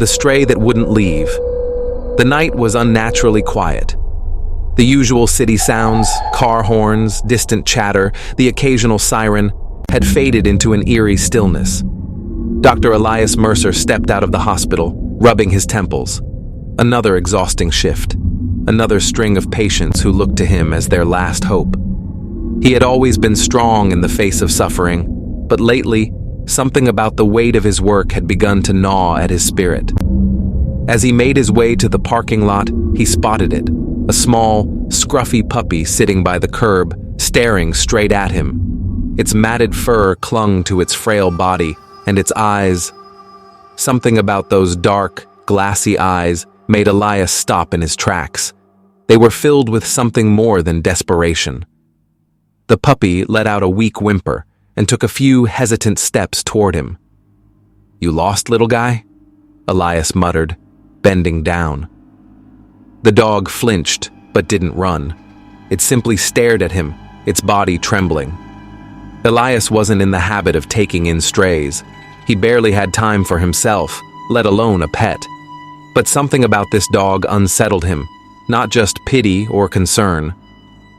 the stray that wouldn't leave. The night was unnaturally quiet. The usual city sounds, car horns, distant chatter, the occasional siren, had faded into an eerie stillness. Dr. Elias Mercer stepped out of the hospital, rubbing his temples. Another exhausting shift. Another string of patients who looked to him as their last hope. He had always been strong in the face of suffering, but lately, something about the weight of his work had begun to gnaw at his spirit. As he made his way to the parking lot, he spotted it, a small, scruffy puppy sitting by the curb, staring straight at him. Its matted fur clung to its frail body, and its eyes... Something about those dark, glassy eyes made Elias stop in his tracks. They were filled with something more than desperation. The puppy let out a weak whimper and took a few hesitant steps toward him. "You lost, little guy?" Elias muttered, bending down. The dog flinched, but didn't run. It simply stared at him, its body trembling. Elias wasn't in the habit of taking in strays. He barely had time for himself, let alone a pet. But something about this dog unsettled him, not just pity or concern.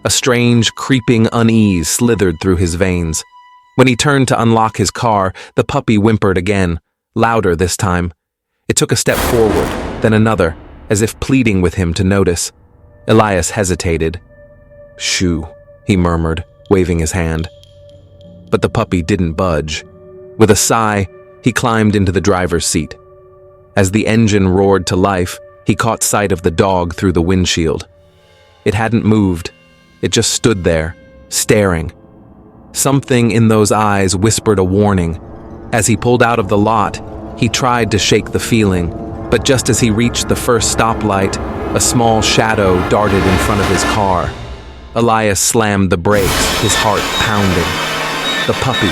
A strange, creeping unease slithered through his veins. When he turned to unlock his car, the puppy whimpered again, louder this time. It took a step forward, then another, as if pleading with him to notice. Elias hesitated. "Shoo," he murmured, waving his hand. But the puppy didn't budge. With a sigh, he climbed into the driver's seat. As the engine roared to life, he caught sight of the dog through the windshield. It hadn't moved. It just stood there, staring. Something in those eyes whispered a warning. As he pulled out of the lot, he tried to shake the feeling, but just as he reached the first stoplight, a small shadow darted in front of his car. Elias slammed the brakes, his heart pounding. The puppy.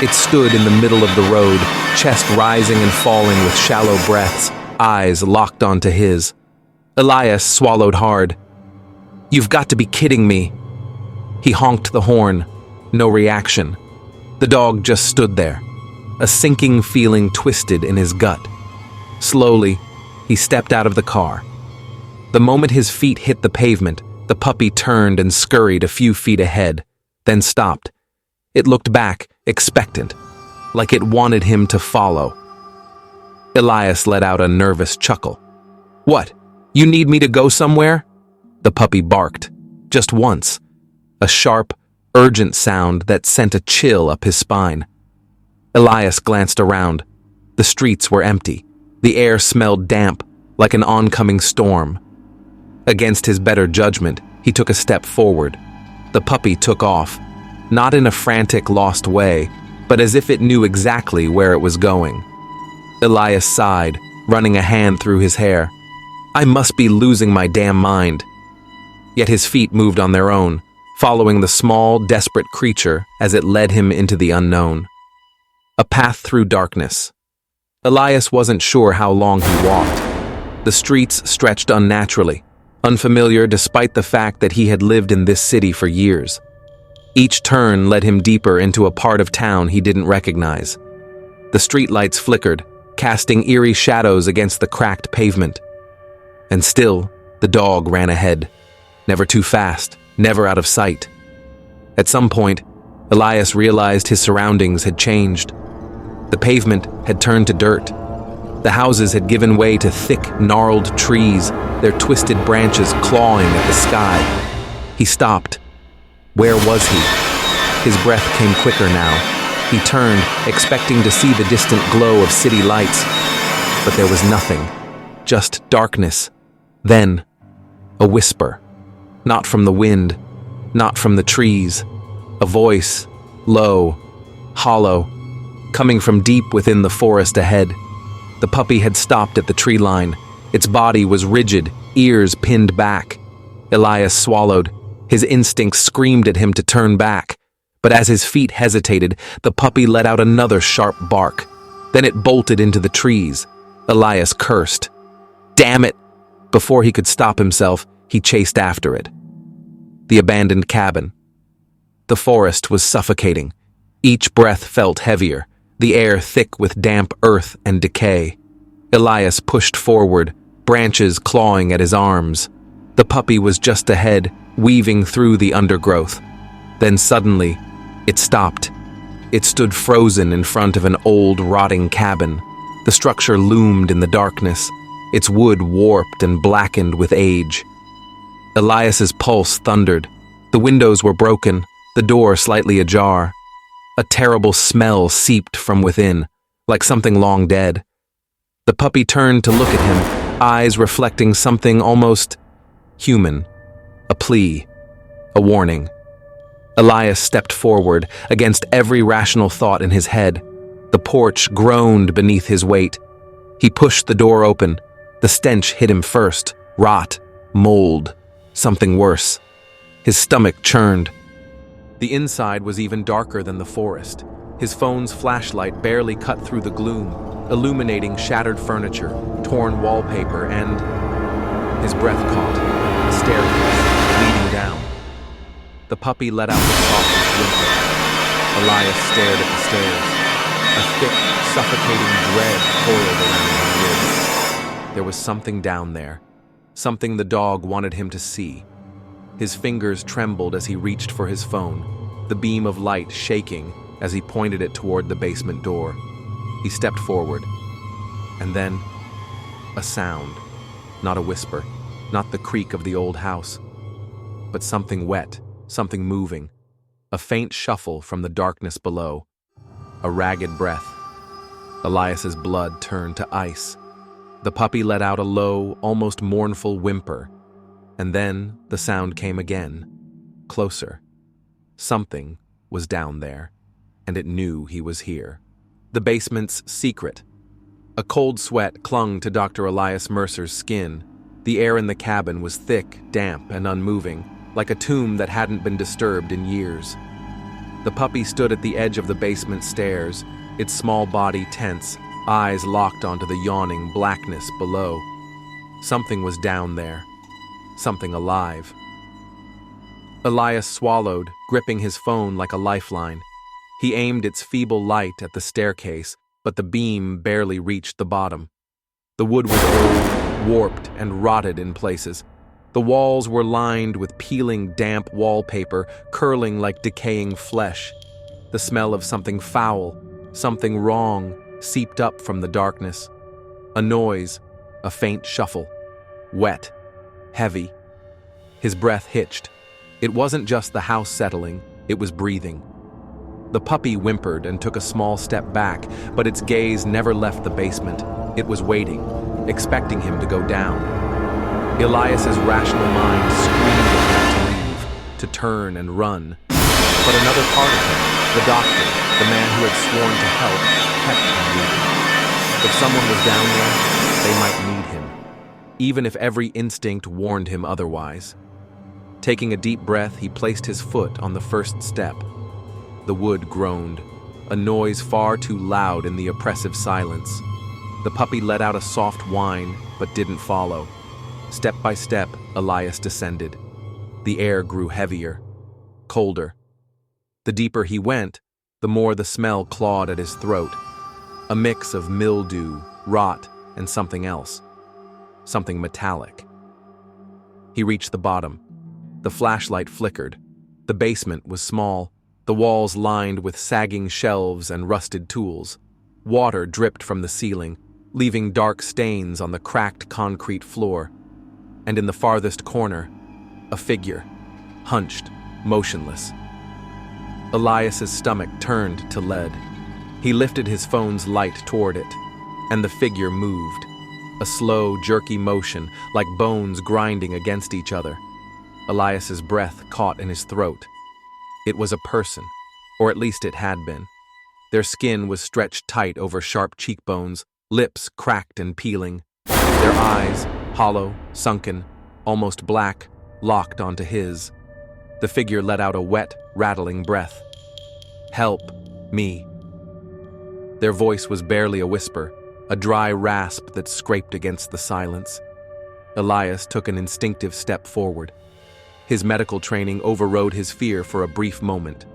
It stood in the middle of the road, chest rising and falling with shallow breaths, eyes locked onto his. Elias swallowed hard. "You've got to be kidding me." He honked the horn. No reaction. The dog just stood there. A sinking feeling twisted in his gut. Slowly, he stepped out of the car. The moment his feet hit the pavement, the puppy turned and scurried a few feet ahead, then stopped. It looked back, expectant, like it wanted him to follow. Elias let out a nervous chuckle. "What? You need me to go somewhere?" The puppy barked, just once. A sharp, urgent sound that sent a chill up his spine. Elias glanced around. The streets were empty. The air smelled damp, like an oncoming storm. Against his better judgment, he took a step forward. The puppy took off, not in a frantic, lost way, but as if it knew exactly where it was going. Elias sighed, running a hand through his hair. "I must be losing my damn mind." Yet his feet moved on their own, following the small, desperate creature as it led him into the unknown. A path through darkness. Elias wasn't sure how long he walked. The streets stretched unnaturally, unfamiliar despite the fact that he had lived in this city for years. Each turn led him deeper into a part of town he didn't recognize. The streetlights flickered, casting eerie shadows against the cracked pavement. And still, the dog ran ahead, never too fast, never out of sight. At some point, Elias realized his surroundings had changed. The pavement had turned to dirt. The houses had given way to thick, gnarled trees, their twisted branches clawing at the sky. He stopped. Where was he? His breath came quicker now. He turned, expecting to see the distant glow of city lights. But there was nothing, just darkness. Then, a whisper. Not from the wind, not from the trees. A voice, low, hollow, coming from deep within the forest ahead. The puppy had stopped at the tree line. Its body was rigid, ears pinned back. Elias swallowed. His instincts screamed at him to turn back. But as his feet hesitated, the puppy let out another sharp bark. Then it bolted into the trees. Elias cursed. "Damn it!" Before he could stop himself, he chased after it. The abandoned cabin. The forest was suffocating. Each breath felt heavier, the air thick with damp earth and decay. Elias pushed forward, branches clawing at his arms. The puppy was just ahead, weaving through the undergrowth. Then suddenly, it stopped. It stood frozen in front of an old, rotting cabin. The structure loomed in the darkness, its wood warped and blackened with age. Elias's pulse thundered. The windows were broken, the door slightly ajar. A terrible smell seeped from within, like something long dead. The puppy turned to look at him, eyes reflecting something almost human. A plea, a warning. Elias stepped forward, against every rational thought in his head. The porch groaned beneath his weight. He pushed the door open. The stench hit him first. Rot, mold, something worse. His stomach churned. The inside was even darker than the forest. His phone's flashlight barely cut through the gloom, illuminating shattered furniture, torn wallpaper, and his breath caught. The staircase, leading down. The puppy let out the softest whimper. Elias stared at the stairs. A thick, suffocating dread coiled around his ribs. There was something down there, something the dog wanted him to see. His fingers trembled as he reached for his phone, the beam of light shaking as he pointed it toward the basement door. He stepped forward, and then a sound, not a whisper, not the creak of the old house, but something wet, something moving, a faint shuffle from the darkness below, a ragged breath. Elias's blood turned to ice. The puppy let out a low, almost mournful whimper, and then the sound came again, closer. Something was down there, and it knew he was here. The basement's secret. A cold sweat clung to Dr. Elias Mercer's skin. The air in the cabin was thick, damp, and unmoving, like a tomb that hadn't been disturbed in years. The puppy stood at the edge of the basement stairs, its small body tense, eyes locked onto the yawning blackness below. Something was down there. Something alive. Elias swallowed, gripping his phone like a lifeline. He aimed its feeble light at the staircase, but the beam barely reached the bottom. The wood was old, warped, and rotted in places. The walls were lined with peeling, damp wallpaper, curling like decaying flesh. The smell of something foul, something wrong, seeped up from the darkness. A noise, a faint shuffle. Wet, heavy. His breath hitched. It wasn't just the house settling, it was breathing. The puppy whimpered and took a small step back, but its gaze never left the basement. It was waiting, expecting him to go down. Elias's rational mind screamed at him to leave, to turn and run. But another part of him, the doctor, the man who had sworn to help, kept him moving. If someone was down there, they might need him, even if every instinct warned him otherwise. Taking a deep breath, he placed his foot on the first step. The wood groaned, a noise far too loud in the oppressive silence. The puppy let out a soft whine, but didn't follow. Step by step, Elias descended. The air grew heavier, colder. The deeper he went, the more the smell clawed at his throat. A mix of mildew, rot, and something else. Something metallic. He reached the bottom. The flashlight flickered. The basement was small, the walls lined with sagging shelves and rusted tools. Water dripped from the ceiling, leaving dark stains on the cracked concrete floor. And in the farthest corner, a figure, hunched, motionless. Elias's stomach turned to lead. He lifted his phone's light toward it, and the figure moved. A slow, jerky motion, like bones grinding against each other. Elias's breath caught in his throat. It was a person, or at least it had been. Their skin was stretched tight over sharp cheekbones, lips cracked and peeling. Their eyes, hollow, sunken, almost black, locked onto his. The figure let out a wet, rattling breath. "Help me." Their voice was barely a whisper, a dry rasp that scraped against the silence. Elias took an instinctive step forward. His medical training overrode his fear for a brief moment.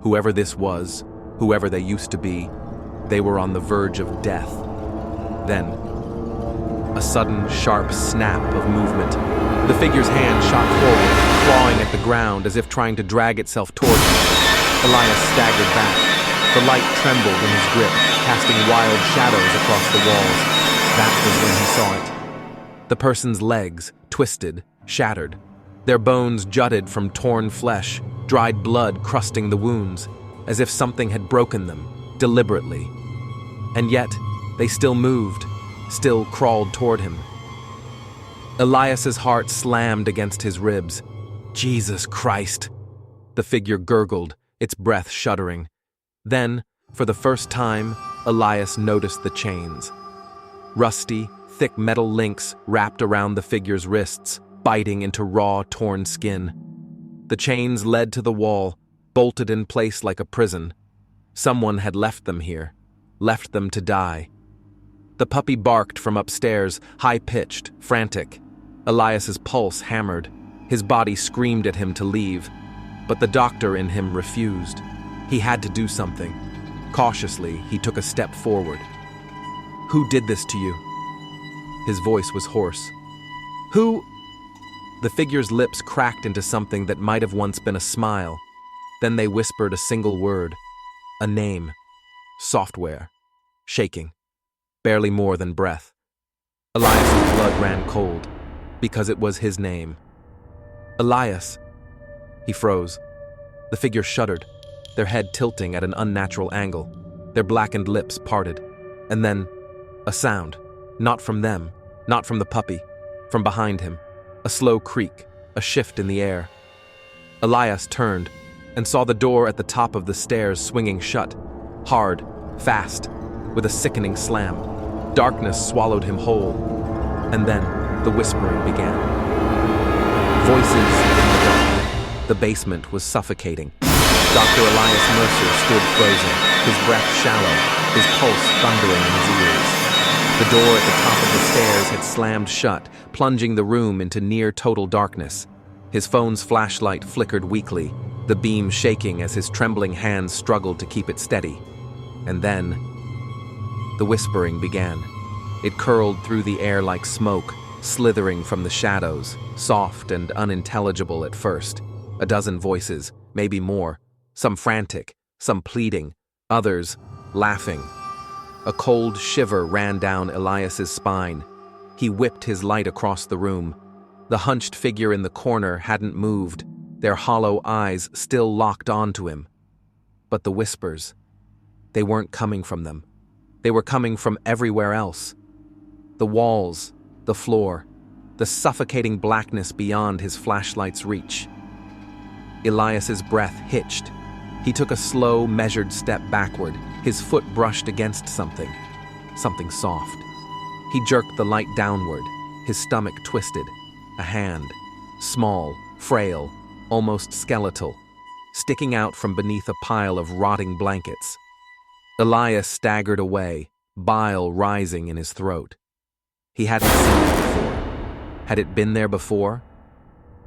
Whoever this was, whoever they used to be, they were on the verge of death. Then, A sudden, sharp snap of movement. The figure's hand shot forward, clawing at the ground as if trying to drag itself toward him. Elias staggered back. The light trembled in his grip, casting wild shadows across the walls. That was when he saw it. The person's legs, twisted, shattered. Their bones jutted from torn flesh, dried blood crusting the wounds, as if something had broken them, deliberately. And yet, they still moved, still crawled toward him. Elias's heart slammed against his ribs. Jesus Christ! The figure gurgled, its breath shuddering. Then, for the first time, Elias noticed the chains. Rusty, thick metal links wrapped around the figure's wrists, biting into raw, torn skin. The chains led to the wall, bolted in place like a prison. Someone had left them here, left them to die. The puppy barked from upstairs, high-pitched, frantic. Elias's pulse hammered. His body screamed at him to leave, but the doctor in him refused. He had to do something. Cautiously, he took a step forward. "Who did this to you?" His voice was hoarse. "Who?" The figure's lips cracked into something that might have once been a smile. Then they whispered a single word. A name. Software. Shaking. Barely more than breath. Elias's blood ran cold, because it was his name. "Elias." He froze. The figure shuddered, their head tilting at an unnatural angle, their blackened lips parted. And then, a sound. Not from them, not from the puppy, from behind him. A slow creak, a shift in the air. Elias turned and saw the door at the top of the stairs swinging shut, hard, fast, with a sickening slam. Darkness swallowed him whole. And then the whispering began. Voices in the dark. The basement was suffocating. Dr. Elias Mercer stood frozen, his breath shallow, his pulse thundering in his ears. The door at the top of the stairs had slammed shut, plunging the room into near-total darkness. His phone's flashlight flickered weakly, the beam shaking as his trembling hands struggled to keep it steady. And then, the whispering began. It curled through the air like smoke, slithering from the shadows, soft and unintelligible at first. A dozen voices, maybe more, some frantic, some pleading, others laughing. A cold shiver ran down Elias's spine. He whipped his light across the room. The hunched figure in the corner hadn't moved, their hollow eyes still locked onto him. But the whispers, they weren't coming from them. They were coming from everywhere else. The walls, the floor, the suffocating blackness beyond his flashlight's reach. Elias's breath hitched. He took a slow, measured step backward. His foot brushed against something soft. He jerked the light downward, his stomach twisted. A hand, small, frail, almost skeletal, sticking out from beneath a pile of rotting blankets. Elias staggered away, bile rising in his throat. He hadn't seen it before. Had it been there before?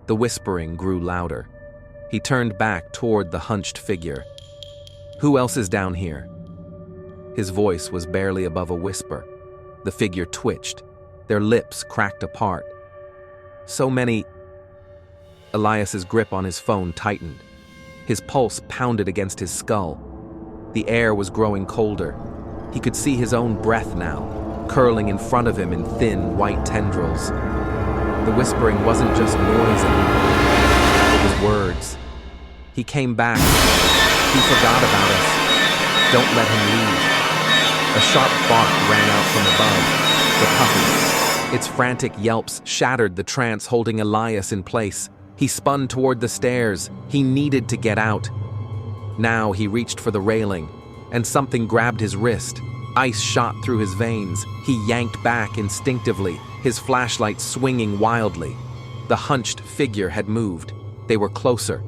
The whispering grew louder. He turned back toward the hunched figure. "Who else is down here?" His voice was barely above a whisper. The figure twitched, their lips cracked apart. So many... Elias's grip on his phone tightened. His pulse pounded against his skull. The air was growing colder. He could see his own breath now, curling in front of him in thin, white tendrils. The whispering wasn't just noise anymore. It was words. He came back. He forgot about us. Don't let him leave. A sharp bark rang out from above. The puppy. Its frantic yelps shattered the trance holding Elias in place. He spun toward the stairs. He needed to get out. Now he reached for the railing, and something grabbed his wrist. Ice shot through his veins. He yanked back instinctively, his flashlight swinging wildly. The hunched figure had moved. They were closer.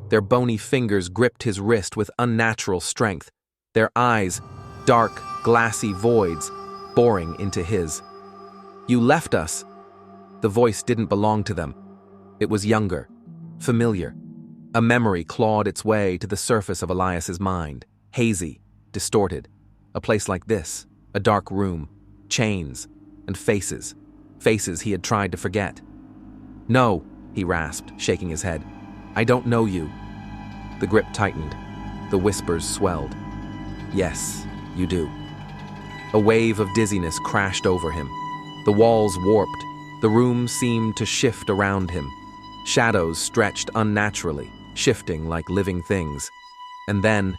Their bony fingers gripped his wrist with unnatural strength. Their eyes, dark, glassy voids, boring into his. "You left us." The voice didn't belong to them. It was younger, familiar. A memory clawed its way to the surface of Elias's mind, hazy, distorted. A place like this, a dark room, chains, and faces. faces he had tried to forget. "No," he rasped, shaking his head. "I don't know you." The grip tightened. The whispers swelled. "Yes, you do." A wave of dizziness crashed over him. The walls warped. The room seemed to shift around him. Shadows stretched unnaturally, shifting like living things. And then,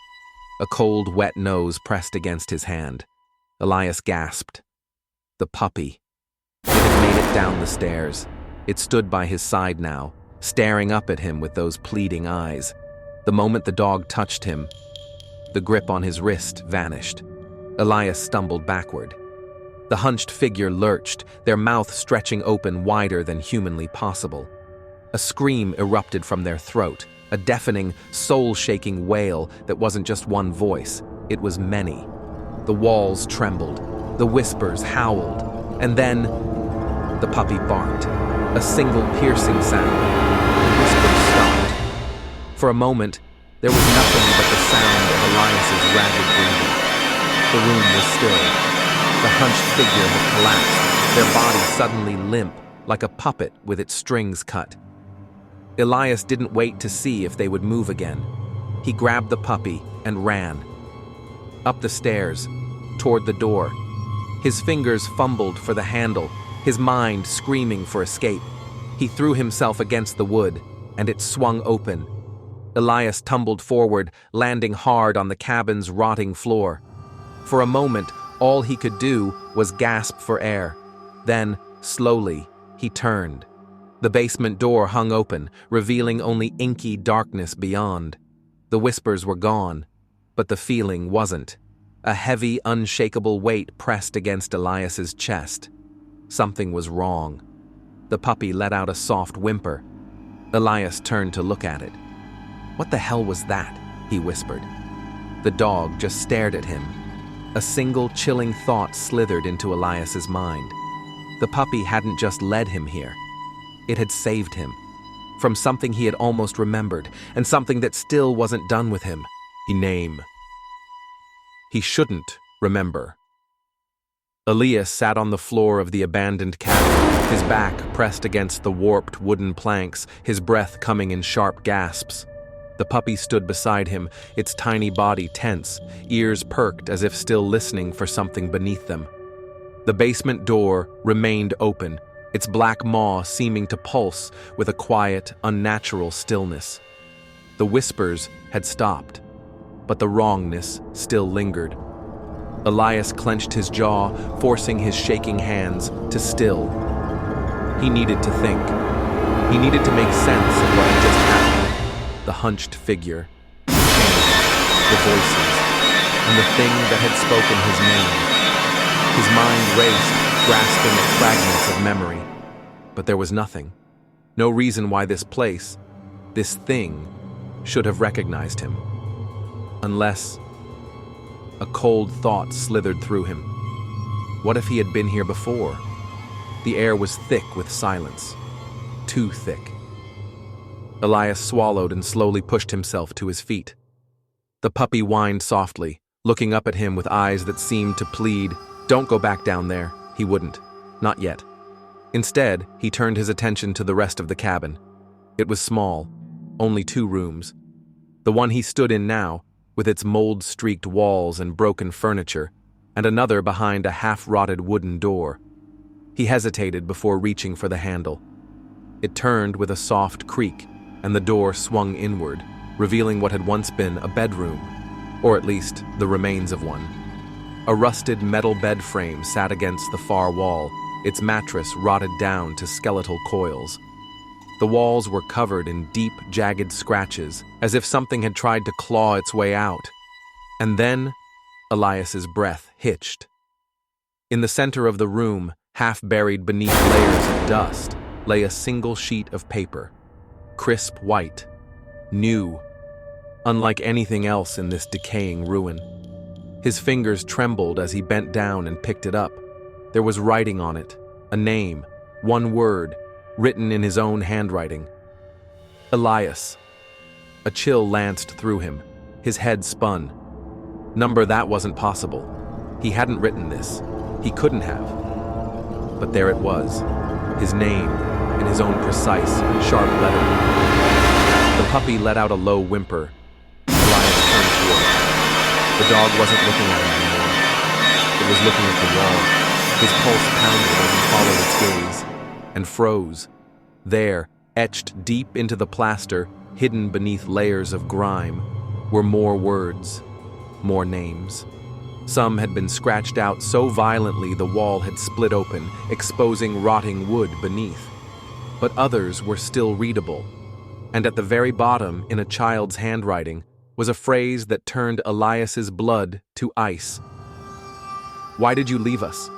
a cold, wet nose pressed against his hand. Elias gasped. The puppy. It had made it down the stairs. It stood by his side now, staring up at him with those pleading eyes. The moment the dog touched him, the grip on his wrist vanished. Elias stumbled backward. The hunched figure lurched, their mouth stretching open wider than humanly possible. A scream erupted from their throat, a deafening, soul-shaking wail that wasn't just one voice, it was many. The walls trembled, the whispers howled, and then the puppy barked, a single piercing sound. The whispers stopped. For a moment, there was nothing but the sound of Elias's ragged breathing. The room was still. The hunched figure had collapsed, their body suddenly limp, like a puppet with its strings cut. Elias didn't wait to see if they would move again. He grabbed the puppy and ran. Up the stairs, toward the door. His fingers fumbled for the handle, his mind screaming for escape. He threw himself against the wood, and it swung open. Elias tumbled forward, landing hard on the cabin's rotting floor. For a moment, all he could do was gasp for air. Then, slowly, he turned. The basement door hung open, revealing only inky darkness beyond. The whispers were gone, but the feeling wasn't. A heavy, unshakable weight pressed against Elias's chest. Something was wrong. The puppy let out a soft whimper. Elias turned to look at it. "What the hell was that?" he whispered. The dog just stared at him. A single chilling thought slithered into Elias's mind. The puppy hadn't just led him here. It had saved him. From something he had almost remembered, and something that still wasn't done with him. He shouldn't remember. Elias sat on the floor of the abandoned cabin, his back pressed against the warped wooden planks, his breath coming in sharp gasps. The puppy stood beside him, its tiny body tense, ears perked as if still listening for something beneath them. The basement door remained open, its black maw seeming to pulse with a quiet, unnatural stillness. The whispers had stopped, but the wrongness still lingered. Elias clenched his jaw, forcing his shaking hands to still. He needed to think. He needed to make sense of what had just happened. The hunched figure, the change, the voices, and the thing that had spoken his name. His mind raced, grasping at fragments of memory. But there was nothing. No reason why this place, this thing, should have recognized him. Unless a cold thought slithered through him. What if he had been here before? The air was thick with silence. Too thick. Elias swallowed and slowly pushed himself to his feet. The puppy whined softly, looking up at him with eyes that seemed to plead, "Don't go back down there." He wouldn't. Not yet. Instead, he turned his attention to the rest of the cabin. It was small, only 2 rooms. The one he stood in now, with its mold-streaked walls and broken furniture, and another behind a half-rotted wooden door. He hesitated before reaching for the handle. It turned with a soft creak, and the door swung inward, revealing what had once been a bedroom, or at least the remains of one. A rusted metal bed frame sat against the far wall, its mattress rotted down to skeletal coils. The walls were covered in deep, jagged scratches, as if something had tried to claw its way out. And then, Elias's breath hitched. In the center of the room, half buried beneath layers of dust, lay a single sheet of paper. Crisp white. New. Unlike anything else in this decaying ruin. His fingers trembled as he bent down and picked it up. There was writing on it, a name, one word, written in his own handwriting. Elias. A chill lanced through him. His head spun. That wasn't possible. He hadn't written this. He couldn't have. But there it was, his name, in his own precise, sharp lettering. The puppy let out a low whimper. Elias turned toward it. The dog wasn't looking at him anymore. It was looking at the wall. His pulse pounded as he followed its gaze, and froze. There, etched deep into the plaster, hidden beneath layers of grime, were more words, more names. Some had been scratched out so violently the wall had split open, exposing rotting wood beneath. But others were still readable, and at the very bottom, in a child's handwriting, was a phrase that turned Elias's blood to ice. "Why did you leave us?"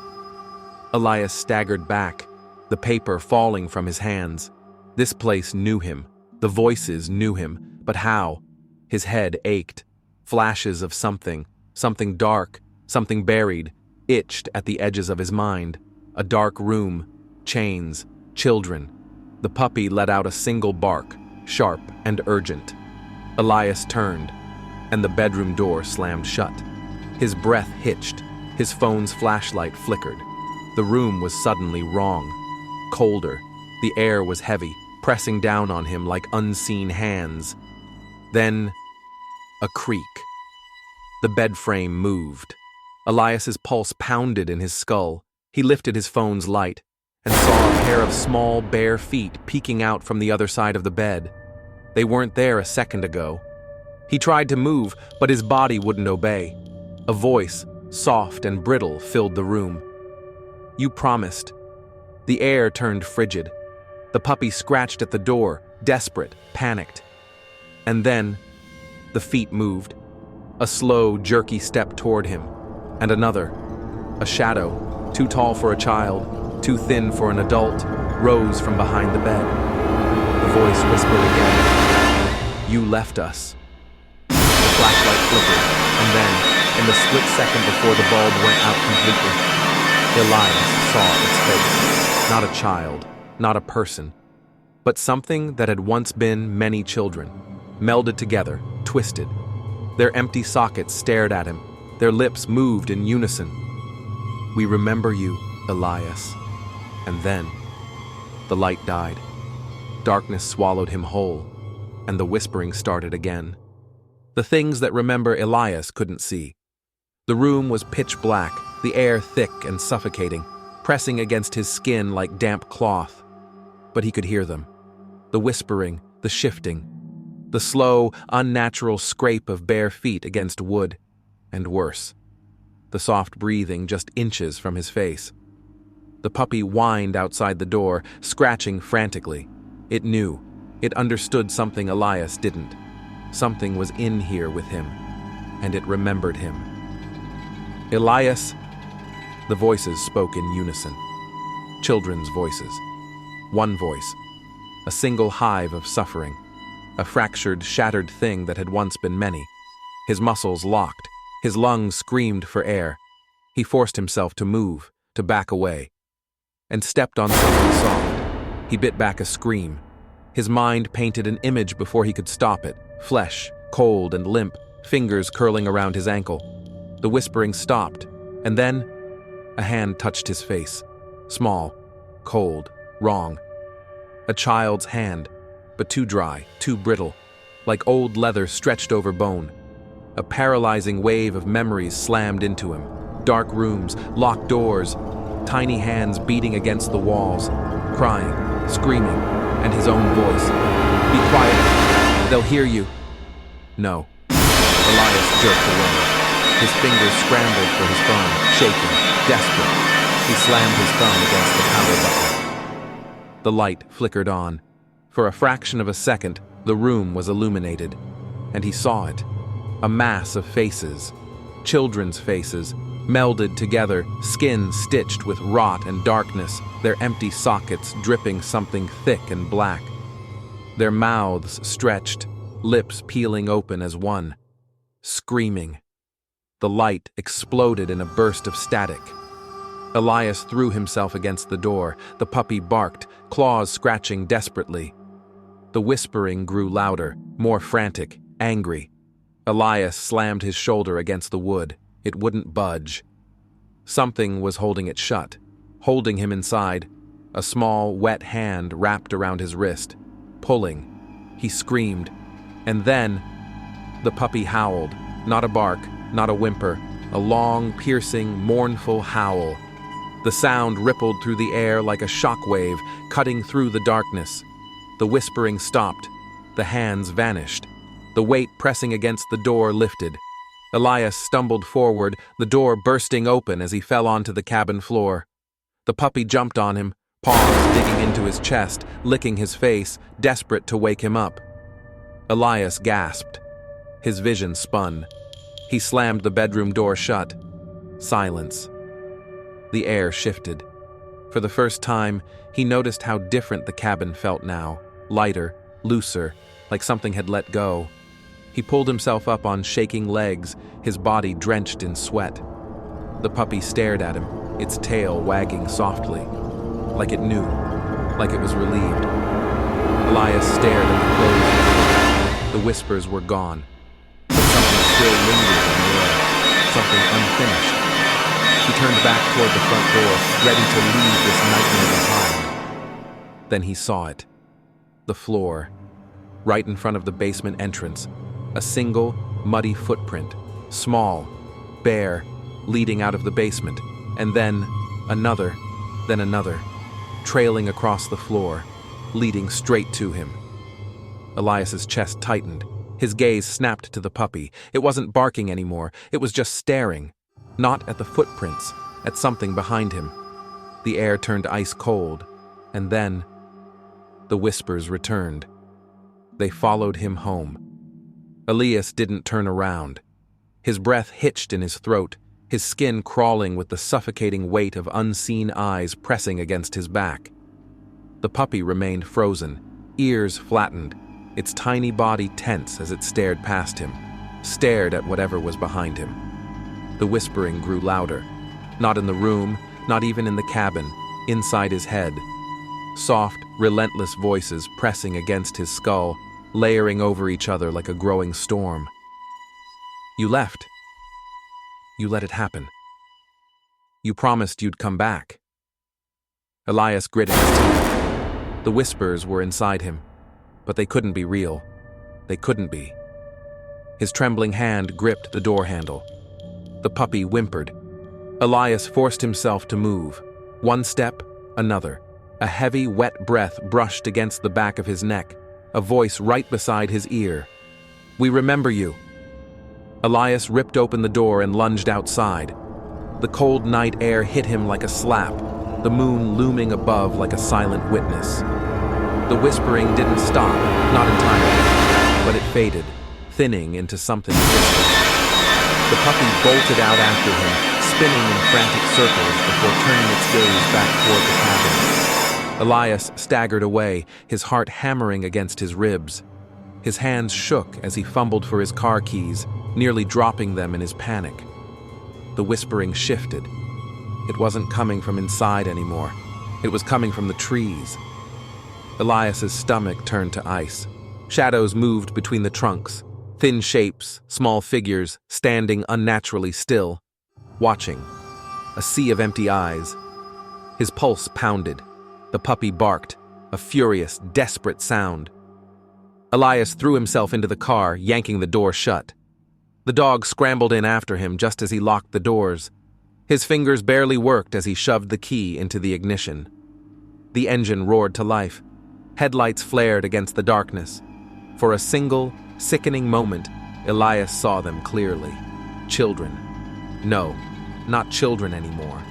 Elias staggered back, the paper falling from his hands. This place knew him. The voices knew him. But how? His head ached. Flashes of something dark, something buried, itched at the edges of his mind. A dark room, chains, children. The puppy let out a single bark, sharp and urgent. Elias turned, and the bedroom door slammed shut. His breath hitched. His phone's flashlight flickered. The room was suddenly wrong. Colder. The air was heavy, pressing down on him like unseen hands. Then, a creak. The bed frame moved. Elias's pulse pounded in his skull. He lifted his phone's light and saw a pair of small, bare feet peeking out from the other side of the bed. They weren't there a second ago. He tried to move, but his body wouldn't obey. A voice, soft and brittle, filled the room. "You promised." The air turned frigid. The puppy scratched at the door, desperate, panicked. And then, the feet moved. A slow, jerky step toward him, and another. A shadow, too tall for a child, too thin for an adult, rose from behind the bed. The voice whispered again, "You left us." The flashlight flickered, and then, in the split second before the bulb went out completely, Elias saw its face. Not a child, not a person, but something that had once been many children, melded together, twisted. Their empty sockets stared at him. Their lips moved in unison. "We remember you, Elias." And then, the light died. Darkness swallowed him whole, and the whispering started again. The things that remember Elias couldn't see. The room was pitch black, the air thick and suffocating, pressing against his skin like damp cloth. But he could hear them. The whispering, the shifting, the slow, unnatural scrape of bare feet against wood, and worse, the soft breathing just inches from his face. The puppy whined outside the door, scratching frantically. It knew. It understood something Elias didn't. Something was in here with him, and it remembered him. "Elias!" The voices spoke in unison. Children's voices. One voice. A single hive of suffering. A fractured, shattered thing that had once been many. His muscles locked. His lungs screamed for air. He forced himself to move, to back away, and stepped on something soft. He bit back a scream. His mind painted an image before he could stop it. Flesh, cold and limp, fingers curling around his ankle. The whispering stopped, and then a hand touched his face. Small, cold, wrong. A child's hand, but too dry, too brittle, like old leather stretched over bone. A paralyzing wave of memories slammed into him. Dark rooms, locked doors, tiny hands beating against the walls, crying, screaming, and his own voice. "Be quiet, they'll hear you." No. Elias jerked away. His fingers scrambled for his phone, shaking, desperate. He slammed his thumb against the power button. The light flickered on. For a fraction of a second, the room was illuminated, and he saw it. A mass of faces, children's faces, melded together, skin stitched with rot and darkness, their empty sockets dripping something thick and black. Their mouths stretched, lips peeling open as one, screaming. The light exploded in a burst of static. Elias threw himself against the door. The puppy barked, claws scratching desperately. The whispering grew louder, more frantic, angry. Elias slammed his shoulder against the wood. It wouldn't budge. Something was holding it shut. holding him inside, a small, wet hand wrapped around his wrist, pulling. He screamed, and then the puppy howled, not a bark, not a whimper, a long, piercing, mournful howl. The sound rippled through the air like a shockwave, cutting through the darkness. The whispering stopped. The hands vanished. The weight pressing against the door lifted. Elias stumbled forward, the door bursting open as he fell onto the cabin floor. The puppy jumped on him, paws digging into his chest, licking his face, desperate to wake him up. Elias gasped. His vision spun. He slammed the bedroom door shut. Silence. The air shifted. For the first time, he noticed how different the cabin felt now. Lighter, looser, like something had let go. He pulled himself up on shaking legs, his body drenched in sweat. The puppy stared at him, its tail wagging softly, like it knew, like it was relieved. Elias stared at the closed door. The whispers were gone, but something still lingered in the air, something unfinished. He turned back toward the front door, ready to leave this nightmare behind. Then he saw it. The floor, right in front of the basement entrance, a single, muddy footprint, small, bare, leading out of the basement, and then another, trailing across the floor, leading straight to him. Elias's chest tightened. His gaze snapped to the puppy. It wasn't barking anymore. It was just staring, not at the footprints, at something behind him. The air turned ice cold, and then the whispers returned. They followed him home. Elias didn't turn around. His breath hitched in his throat, his skin crawling with the suffocating weight of unseen eyes pressing against his back. The puppy remained frozen, ears flattened, its tiny body tense as it stared past him, stared at whatever was behind him. The whispering grew louder, not in the room, not even in the cabin, inside his head. Soft, relentless voices pressing against his skull, layering over each other like a growing storm. You left. You let it happen. You promised you'd come back. Elias gritted his teeth. The whispers were inside him, but they couldn't be real. They couldn't be. His trembling hand gripped the door handle. The puppy whimpered. Elias forced himself to move. One step, another. A heavy, wet breath brushed against the back of his neck, a voice right beside his ear. We remember you. Elias ripped open the door and lunged outside. The cold night air hit him like a slap, the moon looming above like a silent witness. The whispering didn't stop, not entirely, but it faded, thinning into something distant. The puppy bolted out after him, spinning in frantic circles before turning its gaze back toward the cabin. Elias staggered away, his heart hammering against his ribs. His hands shook as he fumbled for his car keys, nearly dropping them in his panic. The whispering shifted. It wasn't coming from inside anymore. It was coming from the trees. Elias's stomach turned to ice. Shadows moved between the trunks, thin shapes, small figures, standing unnaturally still, watching. A sea of empty eyes. His pulse pounded. The puppy barked, a furious, desperate sound. Elias threw himself into the car, yanking the door shut. The dog scrambled in after him just as he locked the doors. His fingers barely worked as he shoved the key into the ignition. The engine roared to life. Headlights flared against the darkness. For a single, sickening moment, Elias saw them clearly. Children. No, not children anymore.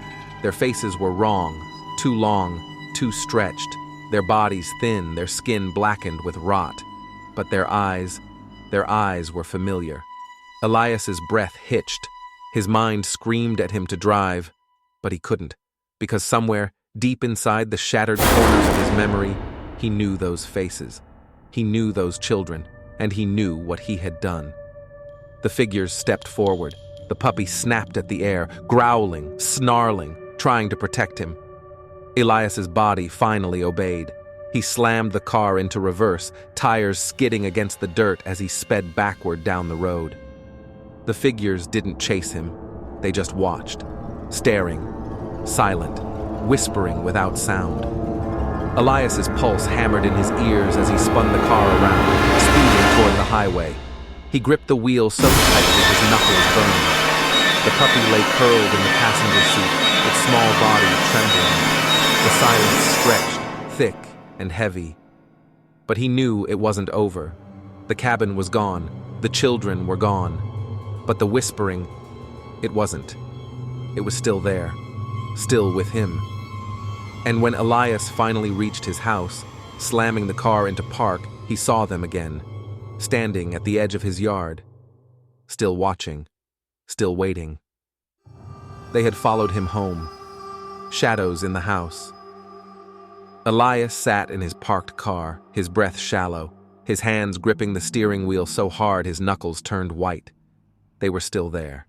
Their faces were wrong, too long, too stretched, their bodies thin, their skin blackened with rot. But their eyes were familiar. Elias's breath hitched. His mind screamed at him to drive, but he couldn't, because somewhere, deep inside the shattered corners of his memory, he knew those faces. He knew those children, and he knew what he had done. The figures stepped forward. The puppy snapped at the air, growling, snarling, trying to protect him. Elias's body finally obeyed. He slammed the car into reverse, tires skidding against the dirt as he sped backward down the road. The figures didn't chase him. They just watched, staring, silent, whispering without sound. Elias's pulse hammered in his ears as he spun the car around, speeding toward the highway. He gripped the wheel so tightly his knuckles burned. The puppy lay curled in the passenger seat, its small body trembling. The silence stretched, thick and heavy. But he knew it wasn't over. The cabin was gone. The children were gone. But the whispering, it wasn't. It was still there, still with him. And when Elias finally reached his house, slamming the car into park, he saw them again, standing at the edge of his yard, still watching, still waiting. They had followed him home, shadows in the house. Elias sat in his parked car, his breath shallow, his hands gripping the steering wheel so hard his knuckles turned white. They were still there.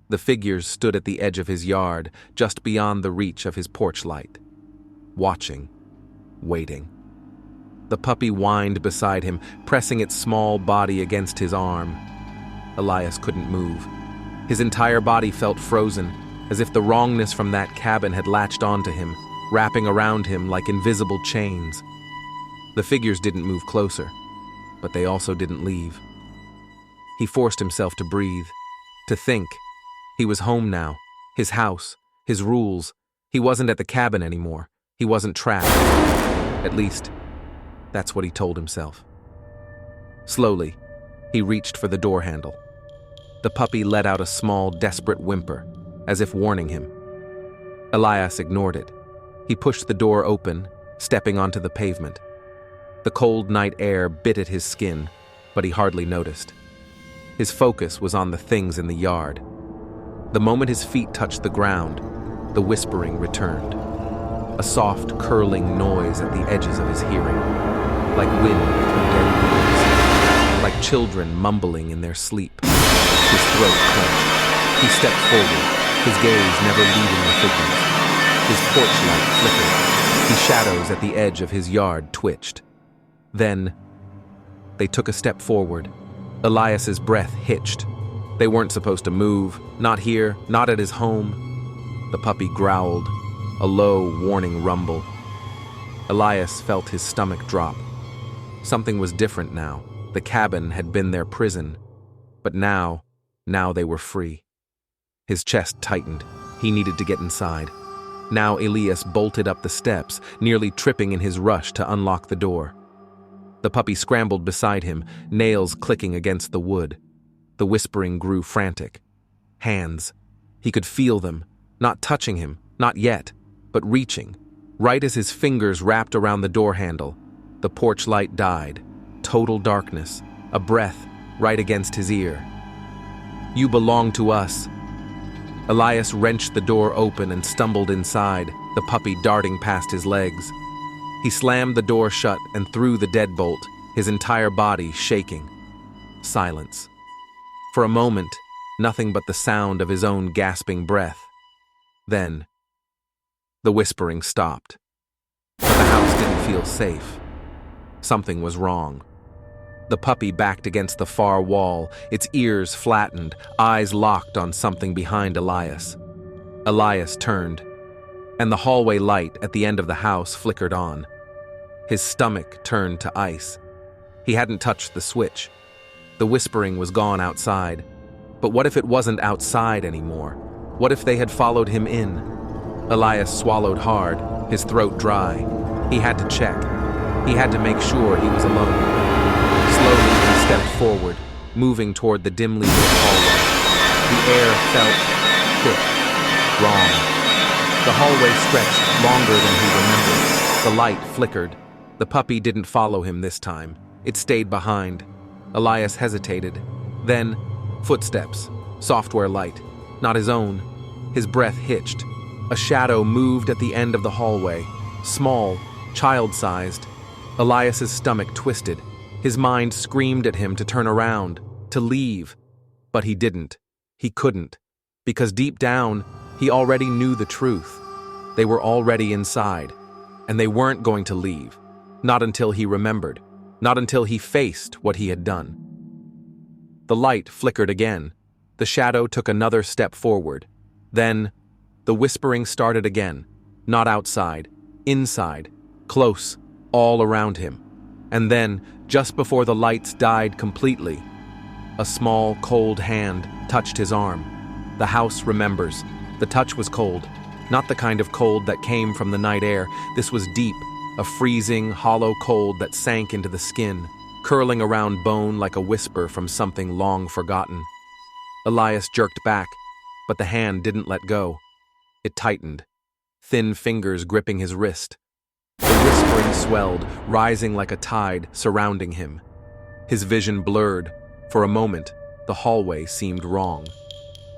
The figures stood at the edge of his yard, just beyond the reach of his porch light. Watching, waiting. The puppy whined beside him, pressing its small body against his arm. Elias couldn't move. His entire body felt frozen, as if the wrongness from that cabin had latched onto him, wrapping around him like invisible chains. The figures didn't move closer, but they also didn't leave. He forced himself to breathe, to think. He was home now, his house, his rules. He wasn't at the cabin anymore. He wasn't trapped. At least, that's what he told himself. Slowly, he reached for the door handle. The puppy let out a small, desperate whimper, as if warning him. Elias ignored it. He pushed the door open, stepping onto the pavement. The cold night air bit at his skin, but he hardly noticed. His focus was on the things in the yard. The moment his feet touched the ground, the whispering returned. A soft, curling noise at the edges of his hearing, like wind through dead leaves, like children mumbling in their sleep. His throat clenched. He stepped forward, his gaze never leaving the figures. His porch light flickered. The shadows at the edge of his yard twitched. Then, they took a step forward. Elias's breath hitched. They weren't supposed to move, not here, not at his home. The puppy growled, a low, warning rumble. Elias felt his stomach drop. Something was different now. The cabin had been their prison. But now they were free. His chest tightened. He needed to get inside. Now Elias bolted up the steps, nearly tripping in his rush to unlock the door. The puppy scrambled beside him, nails clicking against the wood. The whispering grew frantic. Hands. He could feel them, not touching him, not yet, but reaching. Right as his fingers wrapped around the door handle, the porch light died. Total darkness, a breath right against his ear. "You belong to us." Elias wrenched the door open and stumbled inside, the puppy darting past his legs. He slammed the door shut and threw the deadbolt, his entire body shaking. Silence. For a moment, nothing but the sound of his own gasping breath. Then, the whispering stopped. But the house didn't feel safe. Something was wrong. The puppy backed against the far wall, its ears flattened, eyes locked on something behind Elias. Elias turned, and the hallway light at the end of the house flickered on. His stomach turned to ice. He hadn't touched the switch. The whispering was gone outside. But what if it wasn't outside anymore? What if they had followed him in? Elias swallowed hard, his throat dry. He had to check. He had to make sure he was alone. Slowly, he stepped forward, moving toward the dimly lit hallway. The air felt thick, wrong. The hallway stretched longer than he remembered. The light flickered. The puppy didn't follow him this time. It stayed behind. Elias hesitated. Then, footsteps, software light, not his own. His breath hitched. A shadow moved at the end of the hallway, small, child-sized. Elias's stomach twisted. His mind screamed at him to turn around, to leave. But he didn't. He couldn't. Because deep down, he already knew the truth. They were already inside, and they weren't going to leave. Not until he remembered. Not until he faced what he had done. The light flickered again. The shadow took another step forward. Then, the whispering started again. Not outside, inside, close, all around him. And then, just before the lights died completely, a small, cold hand touched his arm. The house remembers. The touch was cold, not the kind of cold that came from the night air. This was deep, a freezing, hollow cold that sank into the skin, curling around bone like a whisper from something long forgotten. Elias jerked back, but the hand didn't let go. It tightened, thin fingers gripping his wrist. The whispering swelled, rising like a tide, surrounding him. His vision blurred. For a moment, the hallway seemed wrong.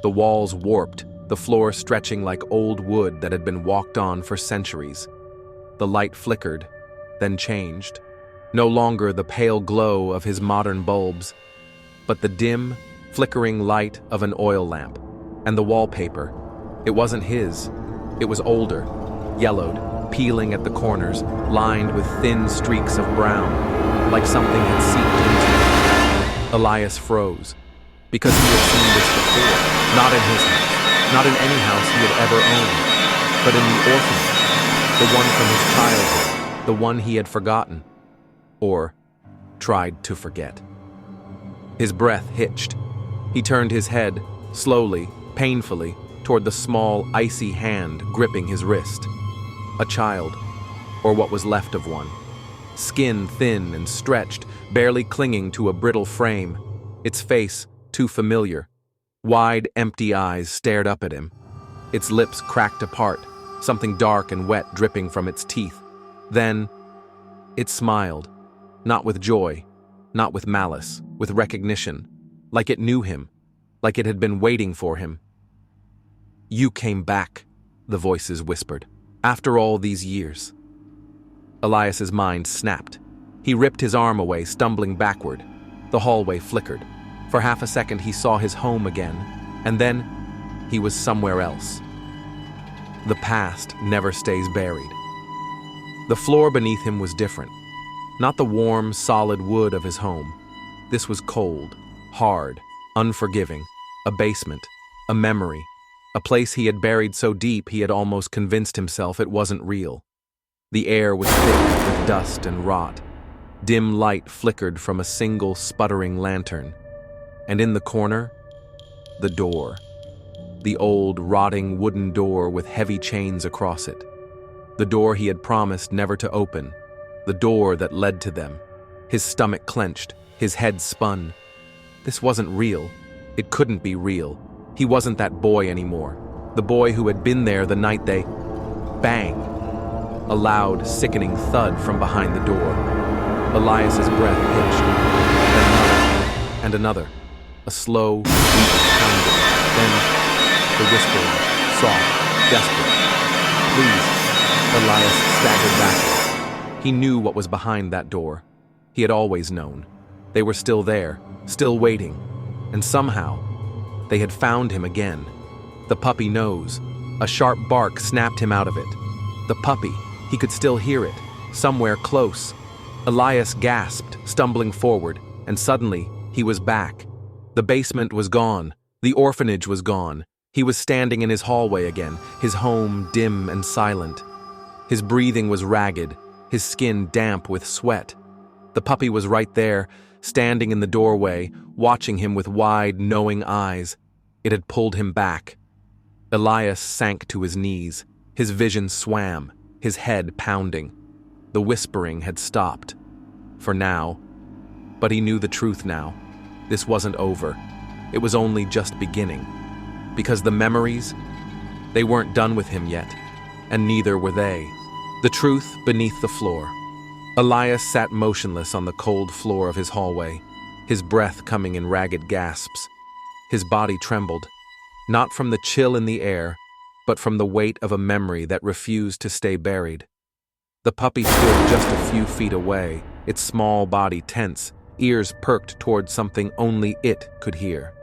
The walls warped, the floor stretching like old wood that had been walked on for centuries. The light flickered, then changed. No longer the pale glow of his modern bulbs, but the dim, flickering light of an oil lamp. And the wallpaper, it wasn't his. It was older, yellowed, peeling at the corners, lined with thin streaks of brown, like something had seeped into it. Elias froze, because he had seen this before, not in his house, not in any house he had ever owned, but in the orphanage, the one from his childhood, the one he had forgotten, or tried to forget. His breath hitched. He turned his head, slowly, painfully, toward the small, icy hand gripping his wrist. A child, or what was left of one. Skin thin and stretched, barely clinging to a brittle frame. Its face, too familiar. Wide, empty eyes stared up at him. Its lips cracked apart, something dark and wet dripping from its teeth. Then, it smiled, not with joy, not with malice, with recognition, like it knew him, like it had been waiting for him. "You came back," the voices whispered, "after all these years." Elias's mind snapped. He ripped his arm away, stumbling backward. The hallway flickered. For half a second he saw his home again, and then he was somewhere else. The past never stays buried. The floor beneath him was different. Not the warm, solid wood of his home. This was cold, hard, unforgiving, a basement, a memory, a place he had buried so deep he had almost convinced himself it wasn't real. The air was thick with dust and rot. Dim light flickered from a single sputtering lantern. And in the corner, the door. The old, rotting wooden door with heavy chains across it. The door he had promised never to open. The door that led to them. His stomach clenched, his head spun. This wasn't real. It couldn't be real. He wasn't that boy anymore. The boy who had been there the night they... Bang! A loud, sickening thud from behind the door. Elias's breath hitched. Then another, and another. A slow, deep pounding. Then the whispering, soft, desperate. "Please." Elias staggered backward. He knew what was behind that door. He had always known. They were still there, still waiting. And somehow, they had found him again. The puppy nose. A sharp bark snapped him out of it. The puppy. He could still hear it, somewhere close. Elias gasped, stumbling forward, and suddenly, he was back. The basement was gone. The orphanage was gone. He was standing in his hallway again, his home dim and silent. His breathing was ragged, his skin damp with sweat. The puppy was right there, standing in the doorway, watching him with wide, knowing eyes. It had pulled him back. Elias sank to his knees. His vision swam, his head pounding. The whispering had stopped. For now. But he knew the truth now. This wasn't over. It was only just beginning. Because the memories, they weren't done with him yet, and neither were they. The truth beneath the floor. Elias sat motionless on the cold floor of his hallway, his breath coming in ragged gasps. His body trembled, not from the chill in the air, but from the weight of a memory that refused to stay buried. The puppy stood just a few feet away, its small body tense, ears perked toward something only it could hear.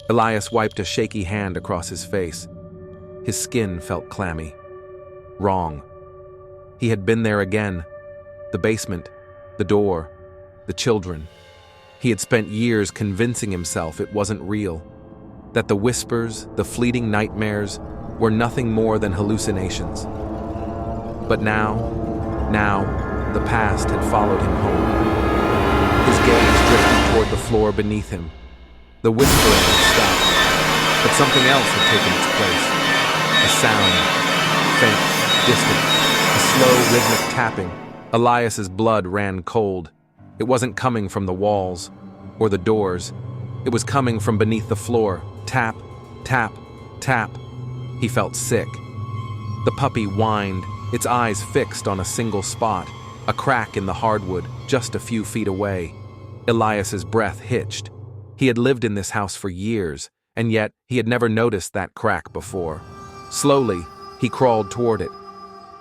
Elias wiped a shaky hand across his face. His skin felt clammy. Wrong. He had been there again. The basement, the door, the children. He had spent years convincing himself it wasn't real. That the whispers, the fleeting nightmares, were nothing more than hallucinations. But now, the past had followed him home. His gaze drifted toward the floor beneath him. The whispering had stopped, but something else had taken its place. A sound, faint, distant, a slow rhythmic tapping. Elias's blood ran cold. It wasn't coming from the walls or the doors. It was coming from beneath the floor. Tap, tap, tap. He felt sick. The puppy whined, its eyes fixed on a single spot, a crack in the hardwood just a few feet away. Elias's breath hitched. He had lived in this house for years, and yet he had never noticed that crack before. Slowly, he crawled toward it.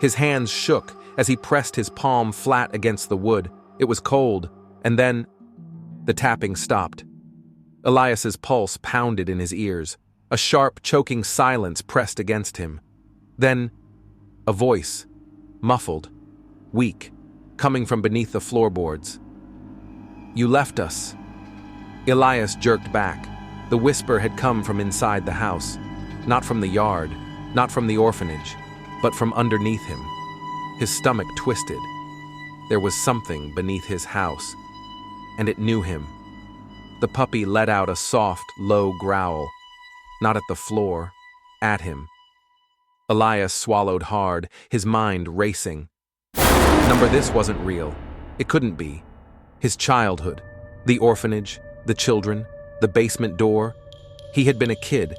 His hands shook as he pressed his palm flat against the wood. It was cold, and then the tapping stopped. Elias's pulse pounded in his ears. A sharp, choking silence pressed against him. Then, a voice, muffled, weak, coming from beneath the floorboards. "You left us." Elias jerked back. The whisper had come from inside the house, not from the yard, not from the orphanage, but from underneath him. His stomach twisted. There was something beneath his house, and it knew him. The puppy let out a soft, low growl, not at the floor, at him. Elias swallowed hard, his mind racing. This wasn't real. It couldn't be. His childhood, the orphanage, the children, the basement door. He had been a kid.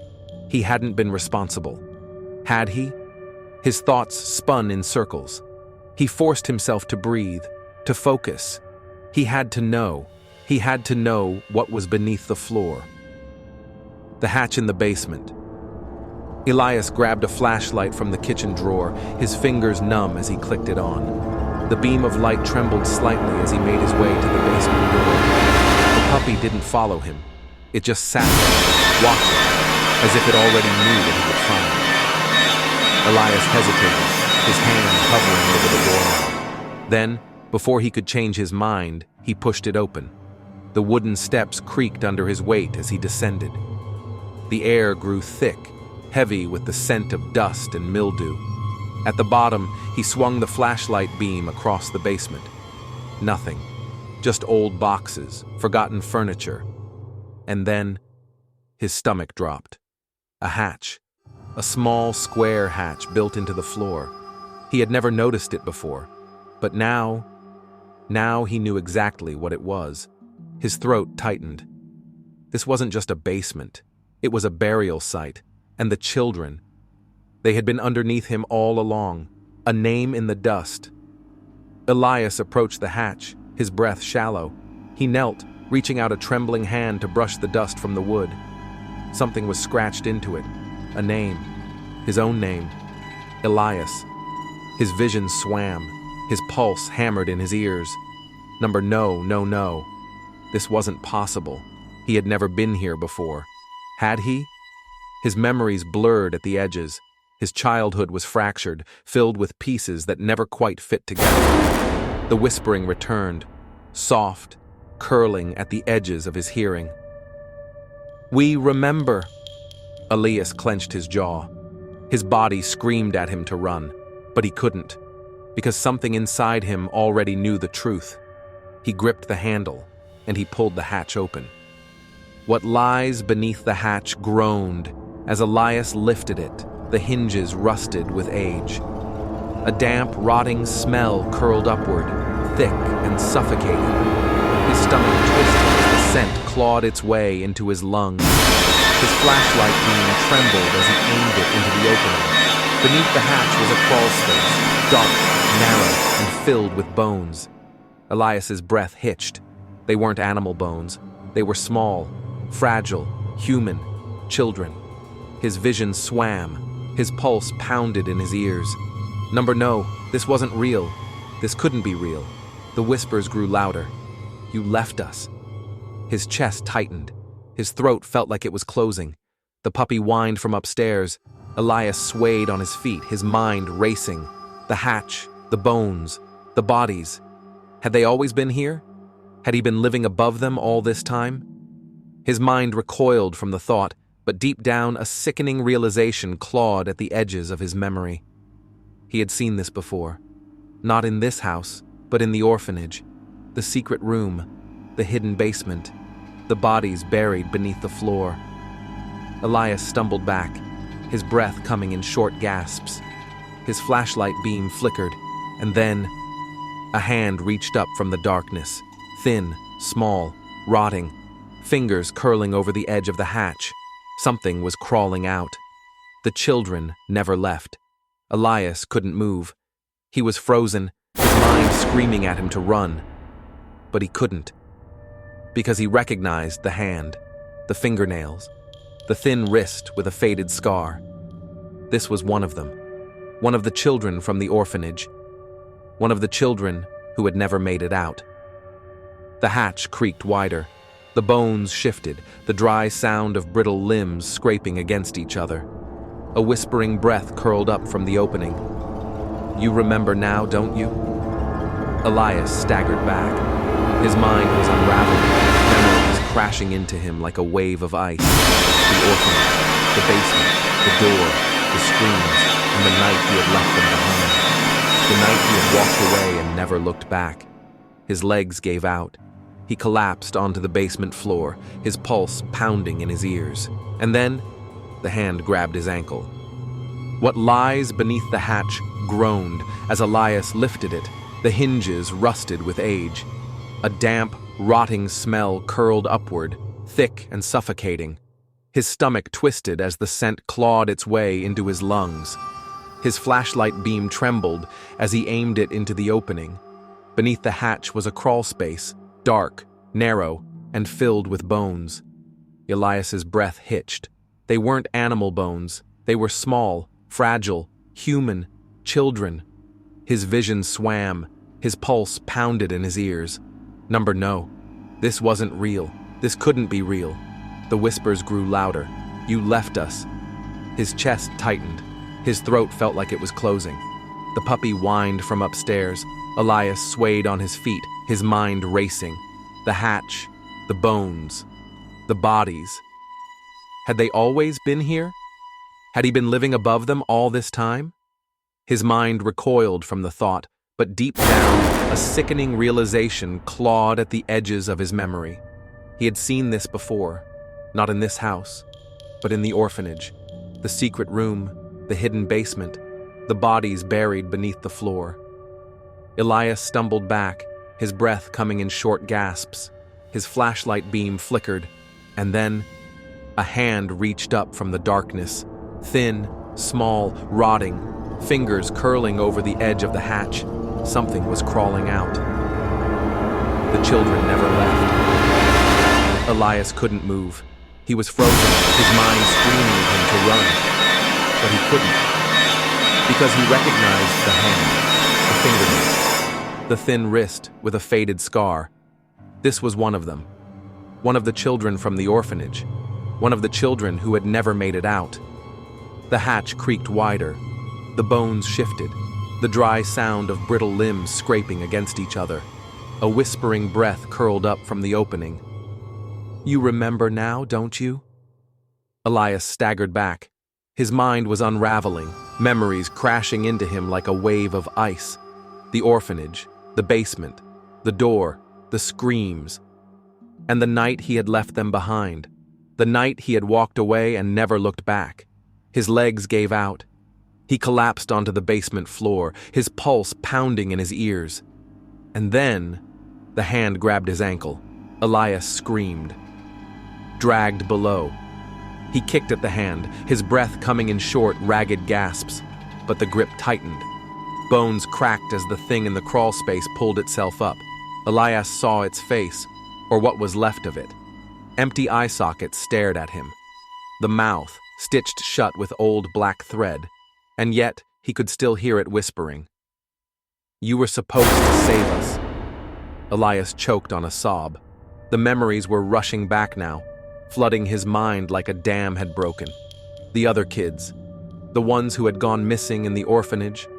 He hadn't been responsible. Had he? His thoughts spun in circles. He forced himself to breathe, to focus. He had to know. He had to know what was beneath the floor. The hatch in the basement. Elias grabbed a flashlight from the kitchen drawer, his fingers numb as he clicked it on. The beam of light trembled slightly as he made his way to the basement door. The puppy didn't follow him. It just sat there, watching, as if it already knew what he would find. Elias hesitated, his hand hovering over the doorknob. Then, before he could change his mind, he pushed it open. The wooden steps creaked under his weight as he descended. The air grew thick, heavy with the scent of dust and mildew. At the bottom, he swung the flashlight beam across the basement. Nothing. Just old boxes, forgotten furniture. And then, his stomach dropped. A hatch. A small, square hatch built into the floor. He had never noticed it before. But now he knew exactly what it was. His throat tightened. This wasn't just a basement. It was a burial site. And the children. They had been underneath him all along. A name in the dust. Elias approached the hatch, his breath shallow. He knelt, reaching out a trembling hand to brush the dust from the wood. Something was scratched into it. A name. His own name. Elias. His vision swam. His pulse hammered in his ears. No. This wasn't possible. He had never been here before. Had he? His memories blurred at the edges. His childhood was fractured, filled with pieces that never quite fit together. The whispering returned, soft, curling at the edges of his hearing. "We remember." Elias clenched his jaw. His body screamed at him to run, but he couldn't, because something inside him already knew the truth. He gripped the handle, and he pulled the hatch open. What lies beneath the hatch groaned as Elias lifted it, the hinges rusted with age. A damp, rotting smell curled upward, thick and suffocating. His stomach twisted as the scent clawed its way into his lungs. His flashlight beam trembled as he aimed it into the opening. Beneath the hatch was a crawl space, dark, narrow, and filled with bones. Elias's breath hitched. They weren't animal bones. They were small, fragile, human, children. His vision swam. His pulse pounded in his ears. No, this wasn't real. This couldn't be real. The whispers grew louder. "You left us." His chest tightened. His throat felt like it was closing. The puppy whined from upstairs. Elias swayed on his feet, his mind racing. The hatch, the bones, the bodies. Had they always been here? Had he been living above them all this time? His mind recoiled from the thought, but deep down a sickening realization clawed at the edges of his memory. He had seen this before. Not in this house, but in the orphanage, the secret room, the hidden basement, the bodies buried beneath the floor. Elias stumbled back, his breath coming in short gasps. His flashlight beam flickered, and then a hand reached up from the darkness, thin, small, rotting, fingers curling over the edge of the hatch. Something was crawling out. The children never left. Elias couldn't move. He was frozen, his mind screaming at him to run. But he couldn't, because he recognized the hand, the fingernails, the thin wrist with a faded scar. This was one of them, one of the children from the orphanage, one of the children who had never made it out. The hatch creaked wider. The bones shifted, the dry sound of brittle limbs scraping against each other. A whispering breath curled up from the opening. "You remember now, don't you?" Elias staggered back. His mind was unraveling, memories crashing into him like a wave of ice. The orphanage, the basement, the door, the screams, and the night he had left them behind. The night he had walked away and never looked back. His legs gave out. He collapsed onto the basement floor, his pulse pounding in his ears. And then, the hand grabbed his ankle. What lies beneath the hatch groaned as Elias lifted it, the hinges rusted with age. A damp, rotting smell curled upward, thick and suffocating. His stomach twisted as the scent clawed its way into his lungs. His flashlight beam trembled as he aimed it into the opening. Beneath the hatch was a crawl space, dark, narrow, and filled with bones. Elias's breath hitched. They weren't animal bones. They were small, fragile, human, children. His vision swam. His pulse pounded in his ears. No, this wasn't real. This couldn't be real. The whispers grew louder. "You left us." His chest tightened. His throat felt like it was closing. The puppy whined from upstairs. Elias swayed on his feet, his mind racing. The hatch, the bones, the bodies. Had they always been here? Had he been living above them all this time? His mind recoiled from the thought, but deep down, a sickening realization clawed at the edges of his memory. He had seen this before, not in this house, but in the orphanage, the secret room, the hidden basement, the bodies buried beneath the floor. Elias stumbled back, his breath coming in short gasps. His flashlight beam flickered, and then a hand reached up from the darkness, thin, small, rotting, fingers curling over the edge of the hatch. Something was crawling out. The children never left. Elias couldn't move. He was frozen, his mind screaming at him to run. But he couldn't, because he recognized the hand, the fingernails, the thin wrist with a faded scar. This was one of them. One of the children from the orphanage. One of the children who had never made it out. The hatch creaked wider. The bones shifted, the dry sound of brittle limbs scraping against each other. A whispering breath curled up from the opening. "You remember now, don't you?" Elias staggered back. His mind was unraveling, memories crashing into him like a wave of ice. The orphanage, the basement, the door, the screams, and the night he had left them behind. The night he had walked away and never looked back. His legs gave out. He collapsed onto the basement floor, his pulse pounding in his ears. And then, the hand grabbed his ankle. Elias screamed. Dragged below. He kicked at the hand, his breath coming in short, ragged gasps. But the grip tightened. Bones cracked as the thing in the crawl space pulled itself up. Elias saw its face, or what was left of it. Empty eye sockets stared at him. The mouth, stitched shut with old black thread. And yet, he could still hear it whispering. "You were supposed to save us." Elias choked on a sob. The memories were rushing back now, flooding his mind like a dam had broken. The other kids, the ones who had gone missing in the orphanage,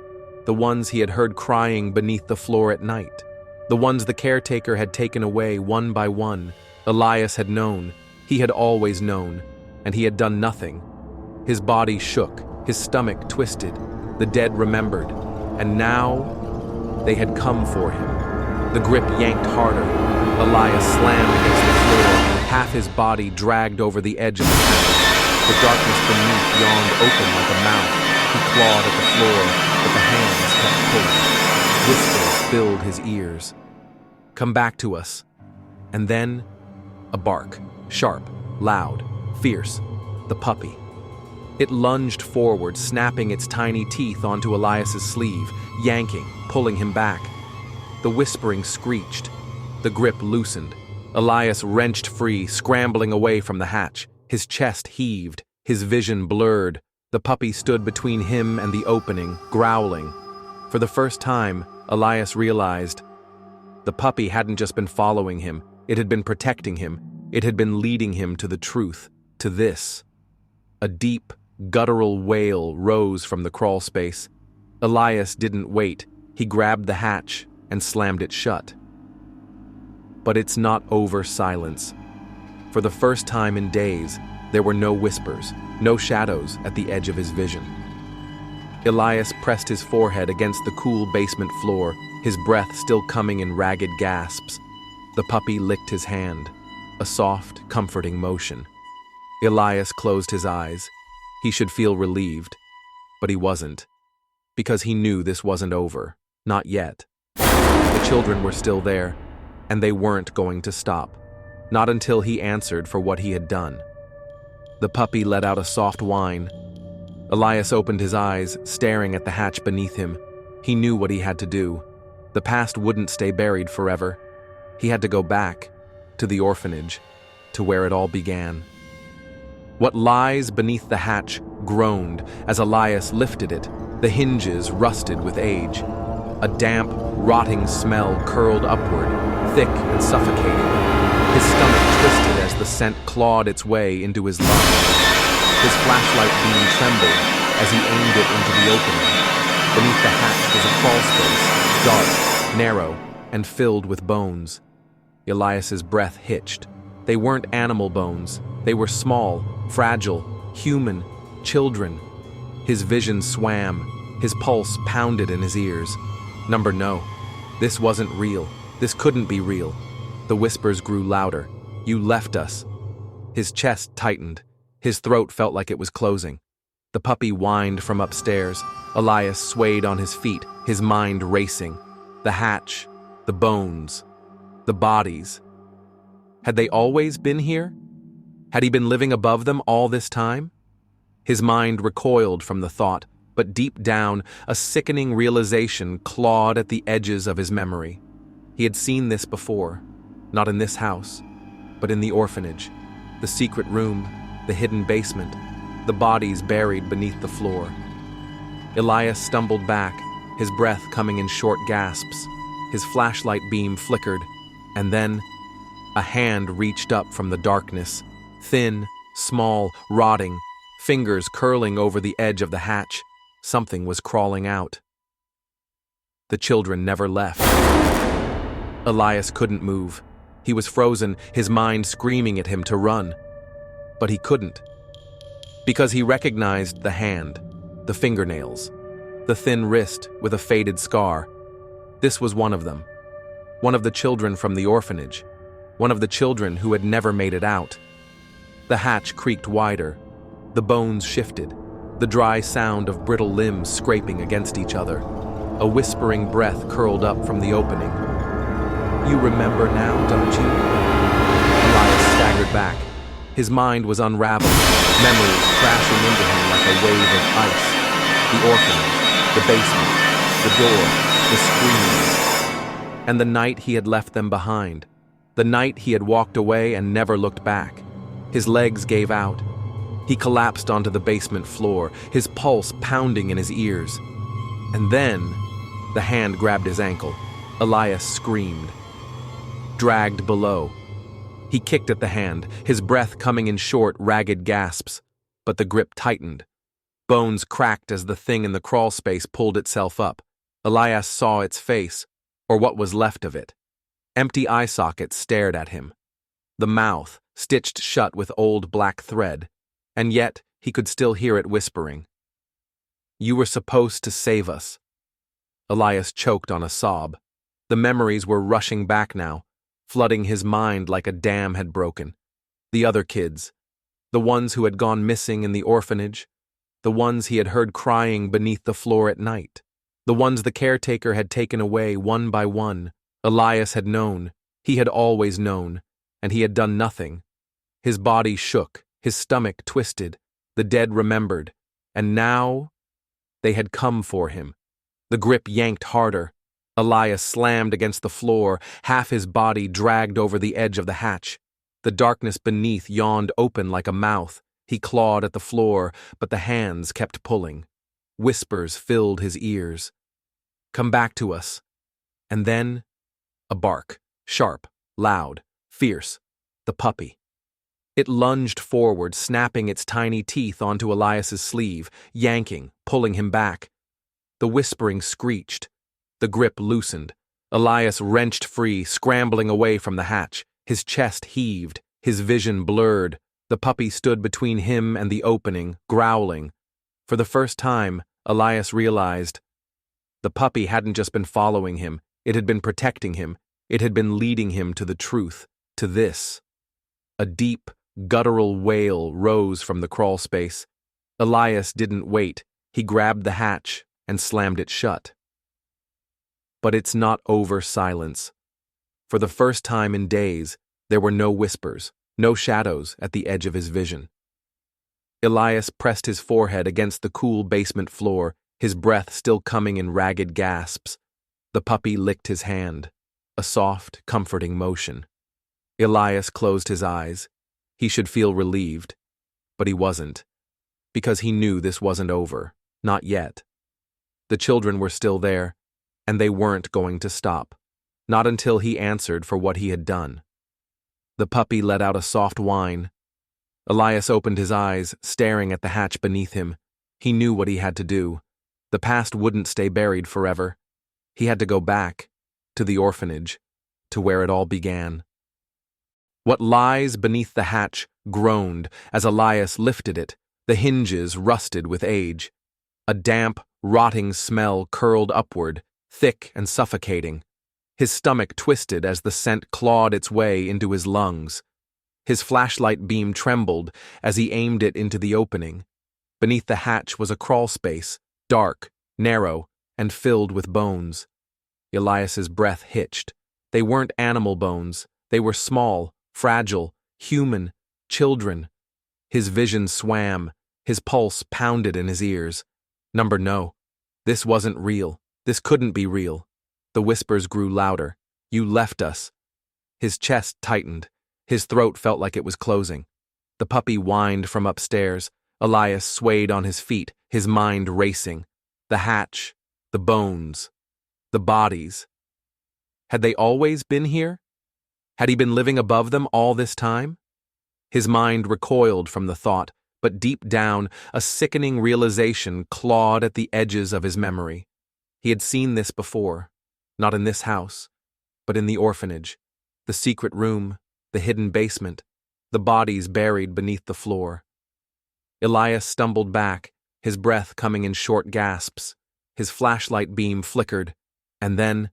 the ones he had heard crying beneath the floor at night, the ones the caretaker had taken away one by one. Elias had known, he had always known. and he had done nothing. His body shook, his stomach twisted, the dead remembered, and now they had come for him. The grip yanked harder. Elias slammed against the floor, half his body dragged over the edge of the hatch. The darkness beneath yawned open like a mouth. He clawed at the floor, but the hands kept pulling. Whispers filled his ears. "Come back to us." And then, a bark, sharp, loud, fierce, the puppy. It lunged forward, snapping its tiny teeth onto Elias's sleeve, yanking, pulling him back. The whispering screeched. The grip loosened. Elias wrenched free, scrambling away from the hatch. His chest heaved, his vision blurred. The puppy stood between him and the opening, growling. For the first time, Elias realized the puppy hadn't just been following him, it had been protecting him. It had been leading him to the truth, to this. A deep, guttural wail rose from the crawl space. Elias didn't wait. He grabbed the hatch and slammed it shut. But it's not over silence. For the first time in days, there were no whispers, no shadows at the edge of his vision. Elias pressed his forehead against the cool basement floor, his breath still coming in ragged gasps. The puppy licked his hand, a soft, comforting motion. Elias closed his eyes. He should feel relieved, but he wasn't, because he knew this wasn't over, not yet. The children were still there, and they weren't going to stop, not until he answered for what he had done. The puppy let out a soft whine. Elias opened his eyes, staring at the hatch beneath him. He knew what he had to do. The past wouldn't stay buried forever. He had to go back, to the orphanage, to where it all began. What lies beneath the hatch groaned as Elias lifted it, the hinges rusted with age. A damp, rotting smell curled upward, thick and suffocating. His stomach twisted as the scent clawed its way into his lungs. His flashlight beam trembled as he aimed it into the opening. Beneath the hatch was a crawl space, dark, narrow, and filled with bones. Elias's breath hitched. They weren't animal bones. They were small, fragile, human, children. His vision swam. His pulse pounded in his ears. No, this wasn't real. This couldn't be real. The whispers grew louder. "You left us." His chest tightened. His throat felt like it was closing. The puppy whined from upstairs. Elias swayed on his feet, his mind racing. The hatch, the bones, the bodies. Had they always been here? Had he been living above them all this time? His mind recoiled from the thought, but deep down, a sickening realization clawed at the edges of his memory. He had seen this before, not in this house, but in the orphanage, the secret room, the hidden basement, the bodies buried beneath the floor. Elias stumbled back, his breath coming in short gasps. His flashlight beam flickered, and then a hand reached up from the darkness, thin, small, rotting, fingers curling over the edge of the hatch. Something was crawling out. The children never left. Elias couldn't move. He was frozen, his mind screaming at him to run. But he couldn't. Because he recognized the hand, the fingernails, the thin wrist with a faded scar. This was one of them. One of the children from the orphanage. One of the children who had never made it out. The hatch creaked wider. The bones shifted. The dry sound of brittle limbs scraping against each other. A whispering breath curled up from the opening. "You remember now, don't you?" Elias staggered back. His mind was unraveled, memories crashing into him like a wave of ice. The orphanage, the basement, the door, the screams. And the night he had left them behind. The night he had walked away and never looked back. His legs gave out. He collapsed onto the basement floor, his pulse pounding in his ears. And then, the hand grabbed his ankle. Elias screamed. Dragged below. He kicked at the hand, his breath coming in short, ragged gasps. But the grip tightened. Bones cracked as the thing in the crawl space pulled itself up. Elias saw its face, or what was left of it. Empty eye sockets stared at him. The mouth, stitched shut with old black thread, and yet he could still hear it whispering. "You were supposed to save us." Elias choked on a sob. The memories were rushing back now, flooding his mind like a dam had broken. The other kids, the ones who had gone missing in the orphanage, the ones he had heard crying beneath the floor at night, the ones the caretaker had taken away one by one. Elias had known, he had always known, and he had done nothing. His body shook, his stomach twisted, the dead remembered, and now they had come for him. The grip yanked harder. Elias slammed against the floor, half his body dragged over the edge of the hatch. The darkness beneath yawned open like a mouth. He clawed at the floor, but the hands kept pulling. Whispers filled his ears. "Come back to us." And then, a bark, sharp, loud, fierce. The puppy. It lunged forward, snapping its tiny teeth onto Elias's sleeve, yanking, pulling him back. The whispering screeched. The grip loosened. Elias wrenched free, scrambling away from the hatch. His chest heaved, his vision blurred. The puppy stood between him and the opening, growling. For the first time, Elias realized the puppy hadn't just been following him, it had been protecting him, it had been leading him to the truth, to this. A deep, guttural wail rose from the crawl space. Elias didn't wait. He grabbed the hatch and slammed it shut. But it's not over silence. For the first time in days, there were no whispers, no shadows at the edge of his vision. Elias pressed his forehead against the cool basement floor, his breath still coming in ragged gasps. The puppy licked his hand, a soft, comforting motion. Elias closed his eyes. He should feel relieved, but he wasn't, because he knew this wasn't over, not yet. The children were still there, and they weren't going to stop, not until he answered for what he had done. The puppy let out a soft whine. Elias opened his eyes, staring at the hatch beneath him. He knew what he had to do. The past wouldn't stay buried forever. He had to go back, to the orphanage, to where it all began. What lies beneath the hatch groaned as Elias lifted it, the hinges rusted with age. A damp, rotting smell curled upward, thick and suffocating. His stomach twisted as the scent clawed its way into his lungs. His flashlight beam trembled as he aimed it into the opening. Beneath the hatch was a crawl space, dark, narrow, and filled with bones. Elias's breath hitched. They weren't animal bones. They were small, fragile, human, children. His vision swam. His pulse pounded in his ears. No. This wasn't real. This couldn't be real. The whispers grew louder. "You left us." His chest tightened. His throat felt like it was closing. The puppy whined from upstairs. Elias swayed on his feet, his mind racing. The hatch, the bones, the bodies. Had they always been here? Had he been living above them all this time? His mind recoiled from the thought, but deep down, a sickening realization clawed at the edges of his memory. He had seen this before, not in this house, but in the orphanage, the secret room, the hidden basement, the bodies buried beneath the floor. Elias stumbled back, his breath coming in short gasps. His flashlight beam flickered, and then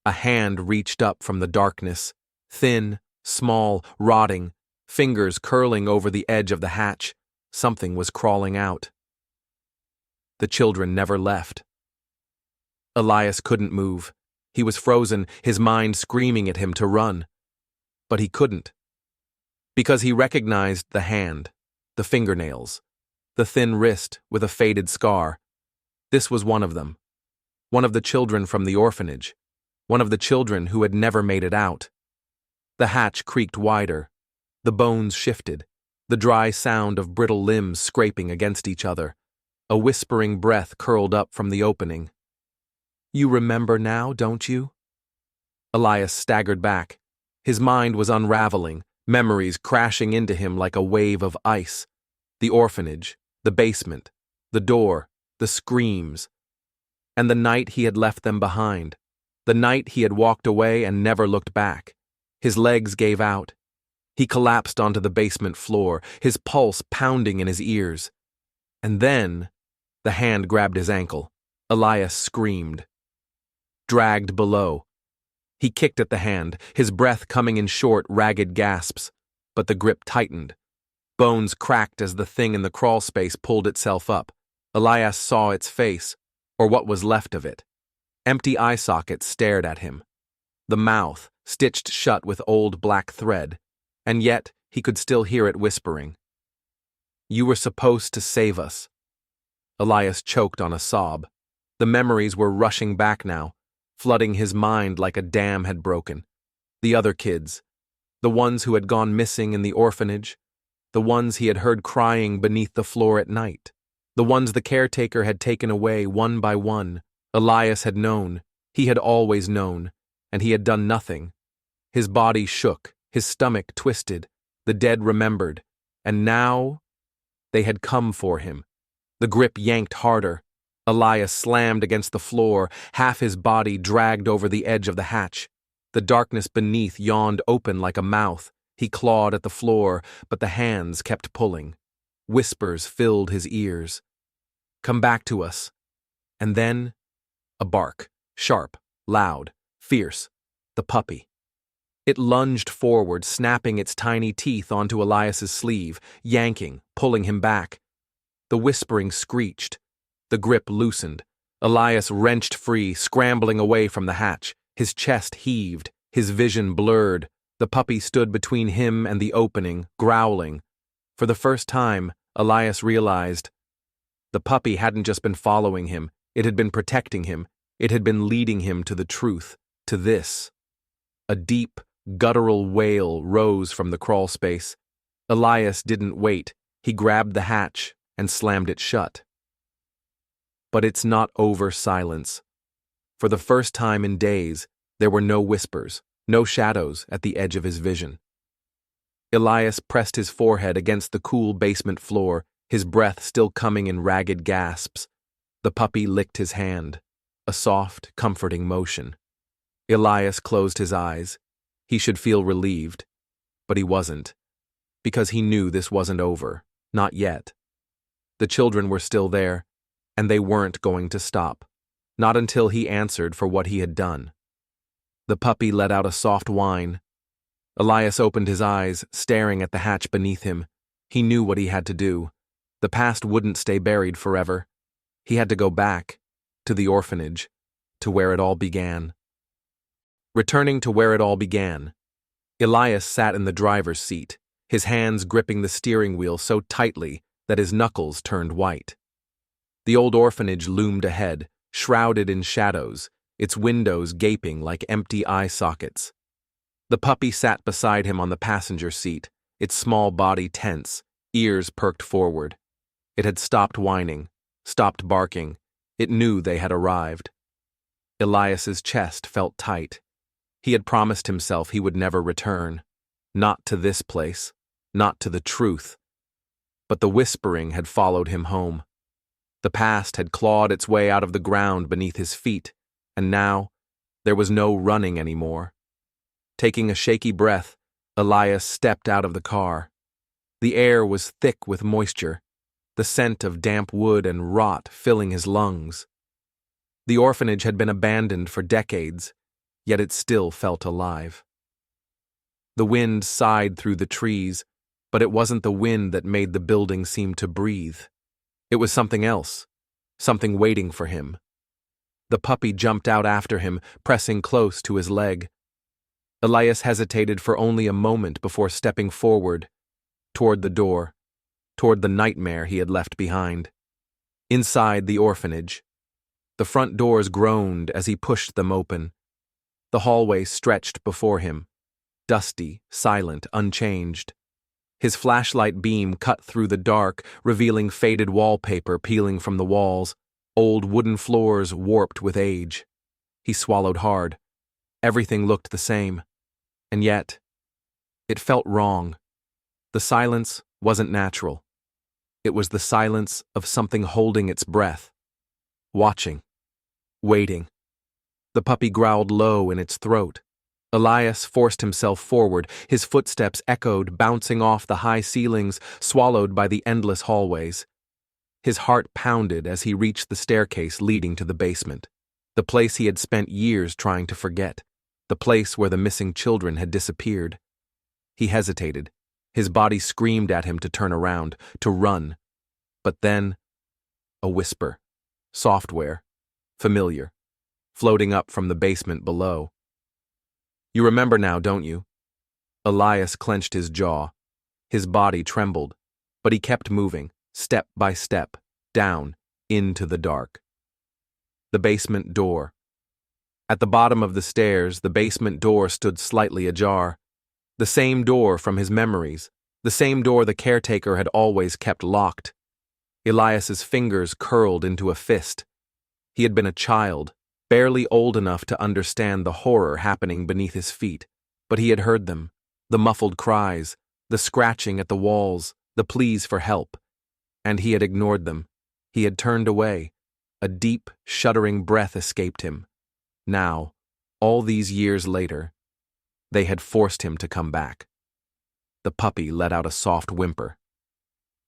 a hand reached up from the darkness, thin, small, rotting, fingers curling over the edge of the hatch. Something was crawling out. The children never left. Elias couldn't move. He was frozen, his mind screaming at him to run. But he couldn't. Because he recognized the hand, the fingernails, the thin wrist with a faded scar. This was one of them. One of the children from the orphanage. One of the children who had never made it out. The hatch creaked wider. The bones shifted. The dry sound of brittle limbs scraping against each other. A whispering breath curled up from the opening. "You remember now, don't you?" Elias staggered back. His mind was unraveling, memories crashing into him like a wave of ice. The orphanage, the basement, the door, the screams. And the night he had left them behind. The night he had walked away and never looked back. His legs gave out. He collapsed onto the basement floor, his pulse pounding in his ears. And then, the hand grabbed his ankle. Elias screamed. Dragged below. He kicked at the hand, his breath coming in short, ragged gasps, but the grip tightened. Bones cracked as the thing in the crawl space pulled itself up. Elias saw its face, or what was left of it. Empty eye sockets stared at him. The mouth, stitched shut with old black thread, and yet he could still hear it whispering. "You were supposed to save us." Elias choked on a sob. The memories were rushing back now, flooding his mind like a dam had broken. The other kids, the ones who had gone missing in the orphanage, the ones he had heard crying beneath the floor at night, the ones the caretaker had taken away one by one. Elias had known, he had always known, and he had done nothing. His body shook, his stomach twisted, the dead remembered, and now they had come for him. The grip yanked harder. Elias slammed against the floor, half his body dragged over the edge of the hatch. The darkness beneath yawned open like a mouth. He clawed at the floor, but the hands kept pulling. Whispers filled his ears. "Come back to us." And then, a bark, sharp, loud, fierce. The puppy. It lunged forward, snapping its tiny teeth onto Elias's sleeve, yanking, pulling him back. The whispering screeched. The grip loosened. Elias wrenched free, scrambling away from the hatch. His chest heaved, his vision blurred. The puppy stood between him and the opening, growling. For the first time, Elias realized the puppy hadn't just been following him, it had been protecting him, it had been leading him to the truth, to this. A deep, guttural wail rose from the crawl space. Elias didn't wait. He grabbed the hatch and slammed it shut. But it's not over silence. For the first time in days, there were no whispers, no shadows at the edge of his vision. Elias pressed his forehead against the cool basement floor, his breath still coming in ragged gasps. The puppy licked his hand, a soft, comforting motion. Elias closed his eyes. He should feel relieved, but he wasn't, because he knew this wasn't over, not yet. The children were still there, and they weren't going to stop, not until he answered for what he had done. The puppy let out a soft whine. Elias opened his eyes, staring at the hatch beneath him. He knew what he had to do. The past wouldn't stay buried forever. He had to go back, to the orphanage, to where it all began. Returning to where it all began, Elias sat in the driver's seat, his hands gripping the steering wheel so tightly that his knuckles turned white. The old orphanage loomed ahead, shrouded in shadows, its windows gaping like empty eye sockets. The puppy sat beside him on the passenger seat, its small body tense, ears perked forward. It had stopped whining, stopped barking. It knew they had arrived. Elias's chest felt tight. He had promised himself he would never return. Not to this place, not to the truth. But the whispering had followed him home. The past had clawed its way out of the ground beneath his feet, and now there was no running anymore. Taking a shaky breath, Elias stepped out of the car. The air was thick with moisture, the scent of damp wood and rot filling his lungs. The orphanage had been abandoned for decades, yet it still felt alive. The wind sighed through the trees, but it wasn't the wind that made the building seem to breathe. It was something else, something waiting for him. The puppy jumped out after him, pressing close to his leg. Elias hesitated for only a moment before stepping forward, toward the door, toward the nightmare he had left behind. Inside the orphanage, the front doors groaned as he pushed them open. The hallway stretched before him, dusty, silent, unchanged. His flashlight beam cut through the dark, revealing faded wallpaper peeling from the walls, old wooden floors warped with age. He swallowed hard. Everything looked the same. And yet, it felt wrong. The silence wasn't natural. It was the silence of something holding its breath, watching, waiting. The puppy growled low in its throat, Elias forced himself forward, his footsteps echoed, bouncing off the high ceilings, swallowed by the endless hallways. His heart pounded as he reached the staircase leading to the basement, the place he had spent years trying to forget, the place where the missing children had disappeared. He hesitated. His body screamed at him to turn around, to run. But then, a whisper. Software. Familiar. Floating up from the basement below. "You remember now, don't you?" Elias clenched his jaw. His body trembled, but he kept moving, step by step, down, into the dark. The basement door. At the bottom of the stairs, the basement door stood slightly ajar. The same door from his memories, the same door the caretaker had always kept locked. Elias's fingers curled into a fist. He had been a child, barely old enough to understand the horror happening beneath his feet, but he had heard them, the muffled cries, the scratching at the walls, the pleas for help. And he had ignored them. He had turned away. A deep, shuddering breath escaped him. Now, all these years later, they had forced him to come back. The puppy let out a soft whimper.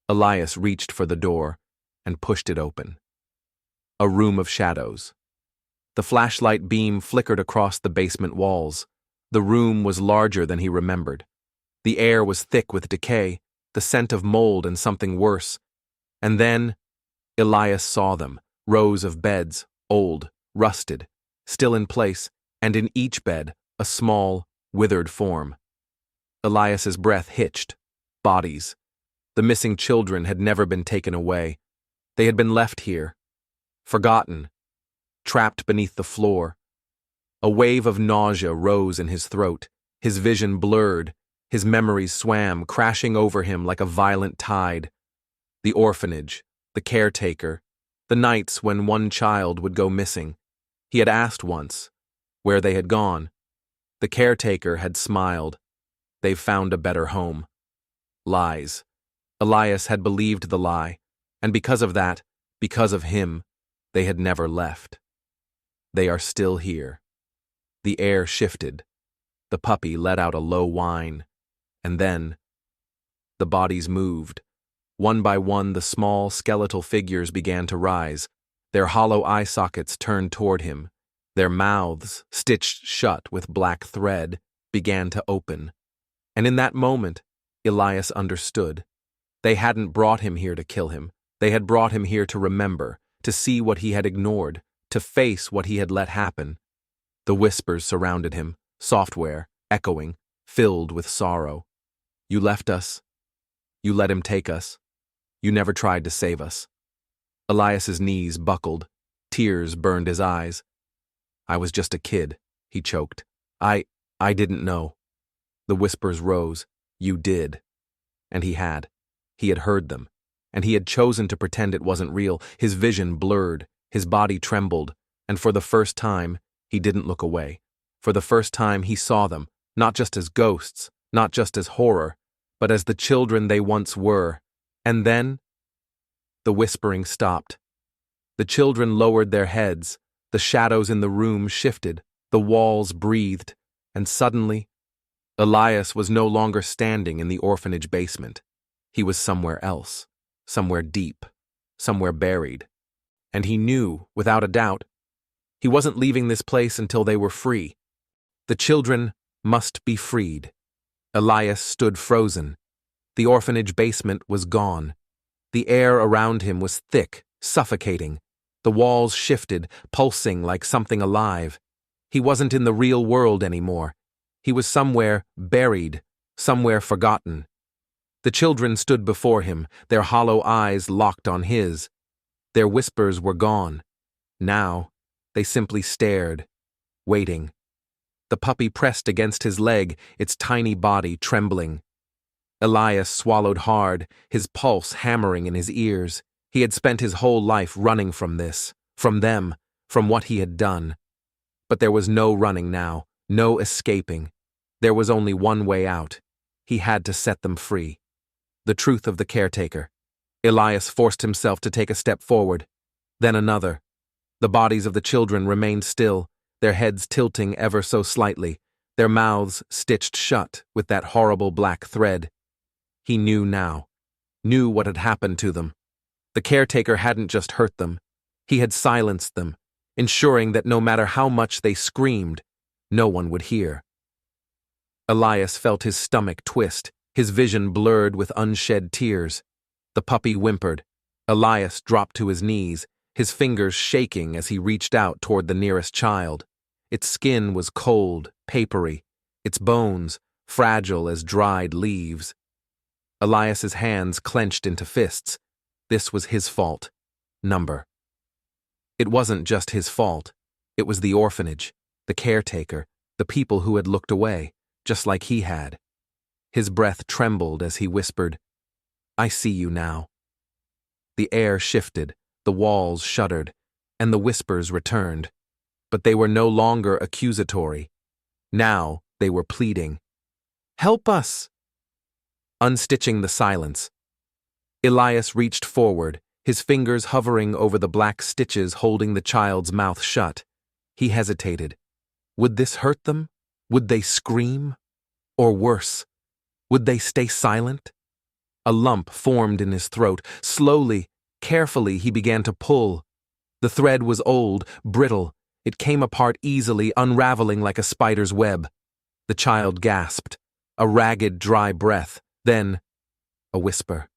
Elias reached for the door and pushed it open. A room of shadows. The flashlight beam flickered across the basement walls. The room was larger than he remembered. The air was thick with decay, the scent of mold and something worse. And then, Elias saw them, rows of beds, old, rusted, still in place, and in each bed, a small, withered form. Elias's breath hitched. Bodies. The missing children had never been taken away. They had been left here, forgotten, trapped beneath the floor. A wave of nausea rose in his throat. His vision blurred. His memories swam, crashing over him like a violent tide. The orphanage, the caretaker, the nights when one child would go missing. He had asked once where they had gone. The caretaker had smiled. "They've found a better home." Lies. Elias had believed the lie, and because of that, because of him, they had never left. They are still here. The air shifted. The puppy let out a low whine. And then, the bodies moved. One by one, the small, skeletal figures began to rise. Their hollow eye sockets turned toward him. Their mouths, stitched shut with black thread, began to open. And in that moment, Elias understood. They hadn't brought him here to kill him. They had brought him here to remember, to see what he had ignored, to face what he had let happen. The whispers surrounded him, software, echoing, filled with sorrow. "You left us. You let him take us. You never tried to save us." Elias's knees buckled. Tears burned his eyes. "I was just a kid," he choked. I didn't know." The whispers rose. "You did." And he had. He had heard them. And he had chosen to pretend it wasn't real. His vision blurred. His body trembled. And for the first time, he didn't look away. For the first time, he saw them, not just as ghosts, not just as horror, but as the children they once were. And then, the whispering stopped. The children lowered their heads. The shadows in the room shifted. The walls breathed. And suddenly, Elias was no longer standing in the orphanage basement. He was somewhere else, somewhere deep, somewhere buried. And he knew, without a doubt, he wasn't leaving this place until they were free. The children must be freed. Elias stood frozen. The orphanage basement was gone. The air around him was thick, suffocating. The walls shifted, pulsing like something alive. He wasn't in the real world anymore. He was somewhere buried, somewhere forgotten. The children stood before him, their hollow eyes locked on his. Their whispers were gone. Now, they simply stared, waiting. The puppy pressed against his leg, its tiny body trembling. Elias swallowed hard, his pulse hammering in his ears. He had spent his whole life running from this, from them, from what he had done. But there was no running now, no escaping. There was only one way out. He had to set them free. The truth of the caretaker. Elias forced himself to take a step forward, then another. The bodies of the children remained still, their heads tilting ever so slightly, their mouths stitched shut with that horrible black thread. He knew now, knew what had happened to them. The caretaker hadn't just hurt them, he had silenced them, ensuring that no matter how much they screamed, no one would hear. Elias felt his stomach twist, his vision blurred with unshed tears. The puppy whimpered. Elias dropped to his knees, his fingers shaking as he reached out toward the nearest child. Its skin was cold, papery, its bones fragile as dried leaves. Elias's hands clenched into fists. This was his fault. Number. It wasn't just his fault. It was the orphanage, the caretaker, the people who had looked away, just like he had. His breath trembled as he whispered, "I see you now." The air shifted, the walls shuddered, and the whispers returned. But they were no longer accusatory. Now they were pleading. "Help us!" Unstitching the silence, Elias reached forward, his fingers hovering over the black stitches holding the child's mouth shut. He hesitated. Would this hurt them? Would they scream? Or worse, would they stay silent? A lump formed in his throat. Slowly, carefully, he began to pull. The thread was old, brittle. It came apart easily, unraveling like a spider's web. The child gasped, a ragged, dry breath, then a whisper.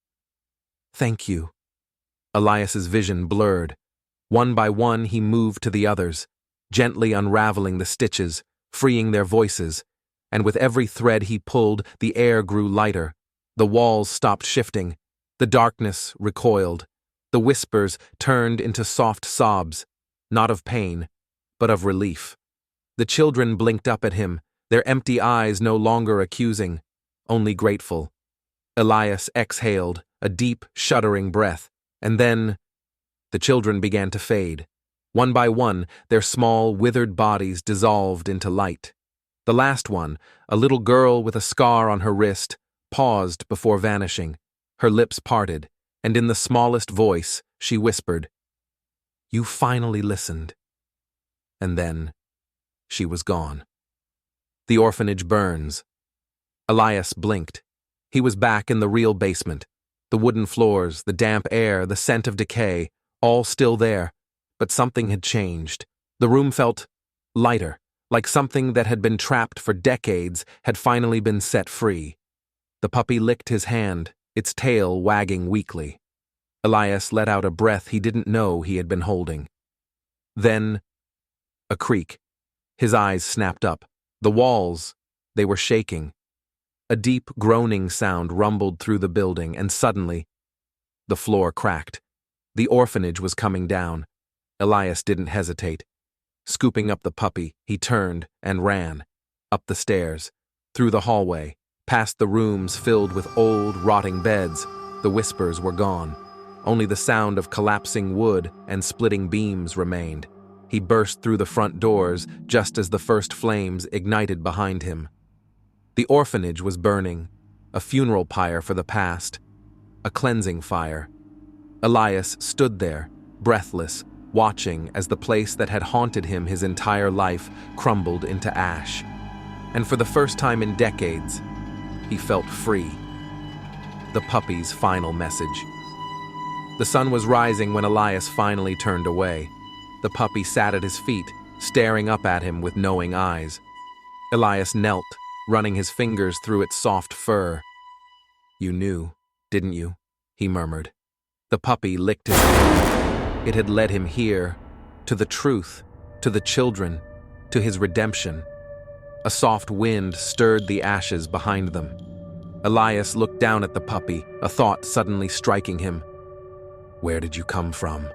"Thank you." Elias's vision blurred. One by one, he moved to the others, gently unraveling the stitches, freeing their voices, and with every thread he pulled, the air grew lighter. The walls stopped shifting. The darkness recoiled. The whispers turned into soft sobs, not of pain, but of relief. The children blinked up at him, their empty eyes no longer accusing, only grateful. Elias exhaled, a deep, shuddering breath, and then the children began to fade. One by one, their small, withered bodies dissolved into light. The last one, a little girl with a scar on her wrist, paused before vanishing. Her lips parted, and in the smallest voice, she whispered, "You finally listened." And then, she was gone. The orphanage burns. Elias blinked. He was back in the real basement. The wooden floors, the damp air, the scent of decay, all still there. But something had changed. The room felt lighter, like something that had been trapped for decades had finally been set free. The puppy licked his hand, its tail wagging weakly. Elias let out a breath he didn't know he had been holding. Then, a creak. His eyes snapped up. The walls, they were shaking. A deep groaning sound rumbled through the building, and suddenly, the floor cracked. The orphanage was coming down. Elias didn't hesitate. Scooping up the puppy, he turned and ran. Up the stairs, through the hallway, past the rooms filled with old, rotting beds. The whispers were gone. Only the sound of collapsing wood and splitting beams remained. He burst through the front doors just as the first flames ignited behind him. The orphanage was burning, a funeral pyre for the past, a cleansing fire. Elias stood there, breathless, watching as the place that had haunted him his entire life crumbled into ash. And for the first time in decades, he felt free. The puppy's final message. The sun was rising when Elias finally turned away. The puppy sat at his feet, staring up at him with knowing eyes. Elias knelt, running his fingers through its soft fur. "You knew, didn't you?" he murmured. The puppy licked his hand. It had led him here, to the truth, to the children, to his redemption. A soft wind stirred the ashes behind them. Elias looked down at the puppy, a thought suddenly striking him. "Where did you come from?"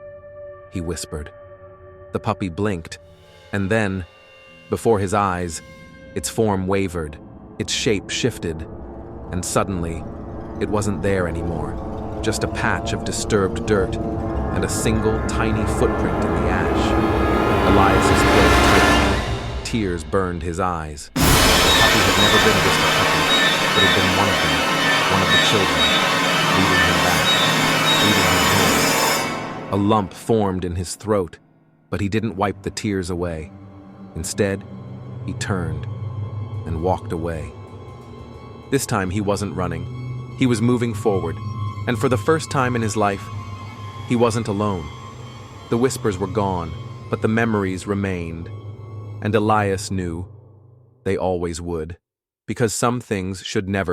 he whispered. The puppy blinked, and then, before his eyes, its form wavered, its shape shifted, and suddenly, it wasn't there anymore. Just a patch of disturbed dirt, and a single tiny footprint in the ash. Elias's throat tightened. Tears burned his eyes. The puppy had never been just a puppy, but had been one of them, one of the children, leading him back, leading him home. A lump formed in his throat, but he didn't wipe the tears away. Instead, he turned. and walked away. This time he wasn't running. He was moving forward, and for the first time in his life, he wasn't alone. The whispers were gone, but the memories remained. And Elias knew they always would, because some things should never be.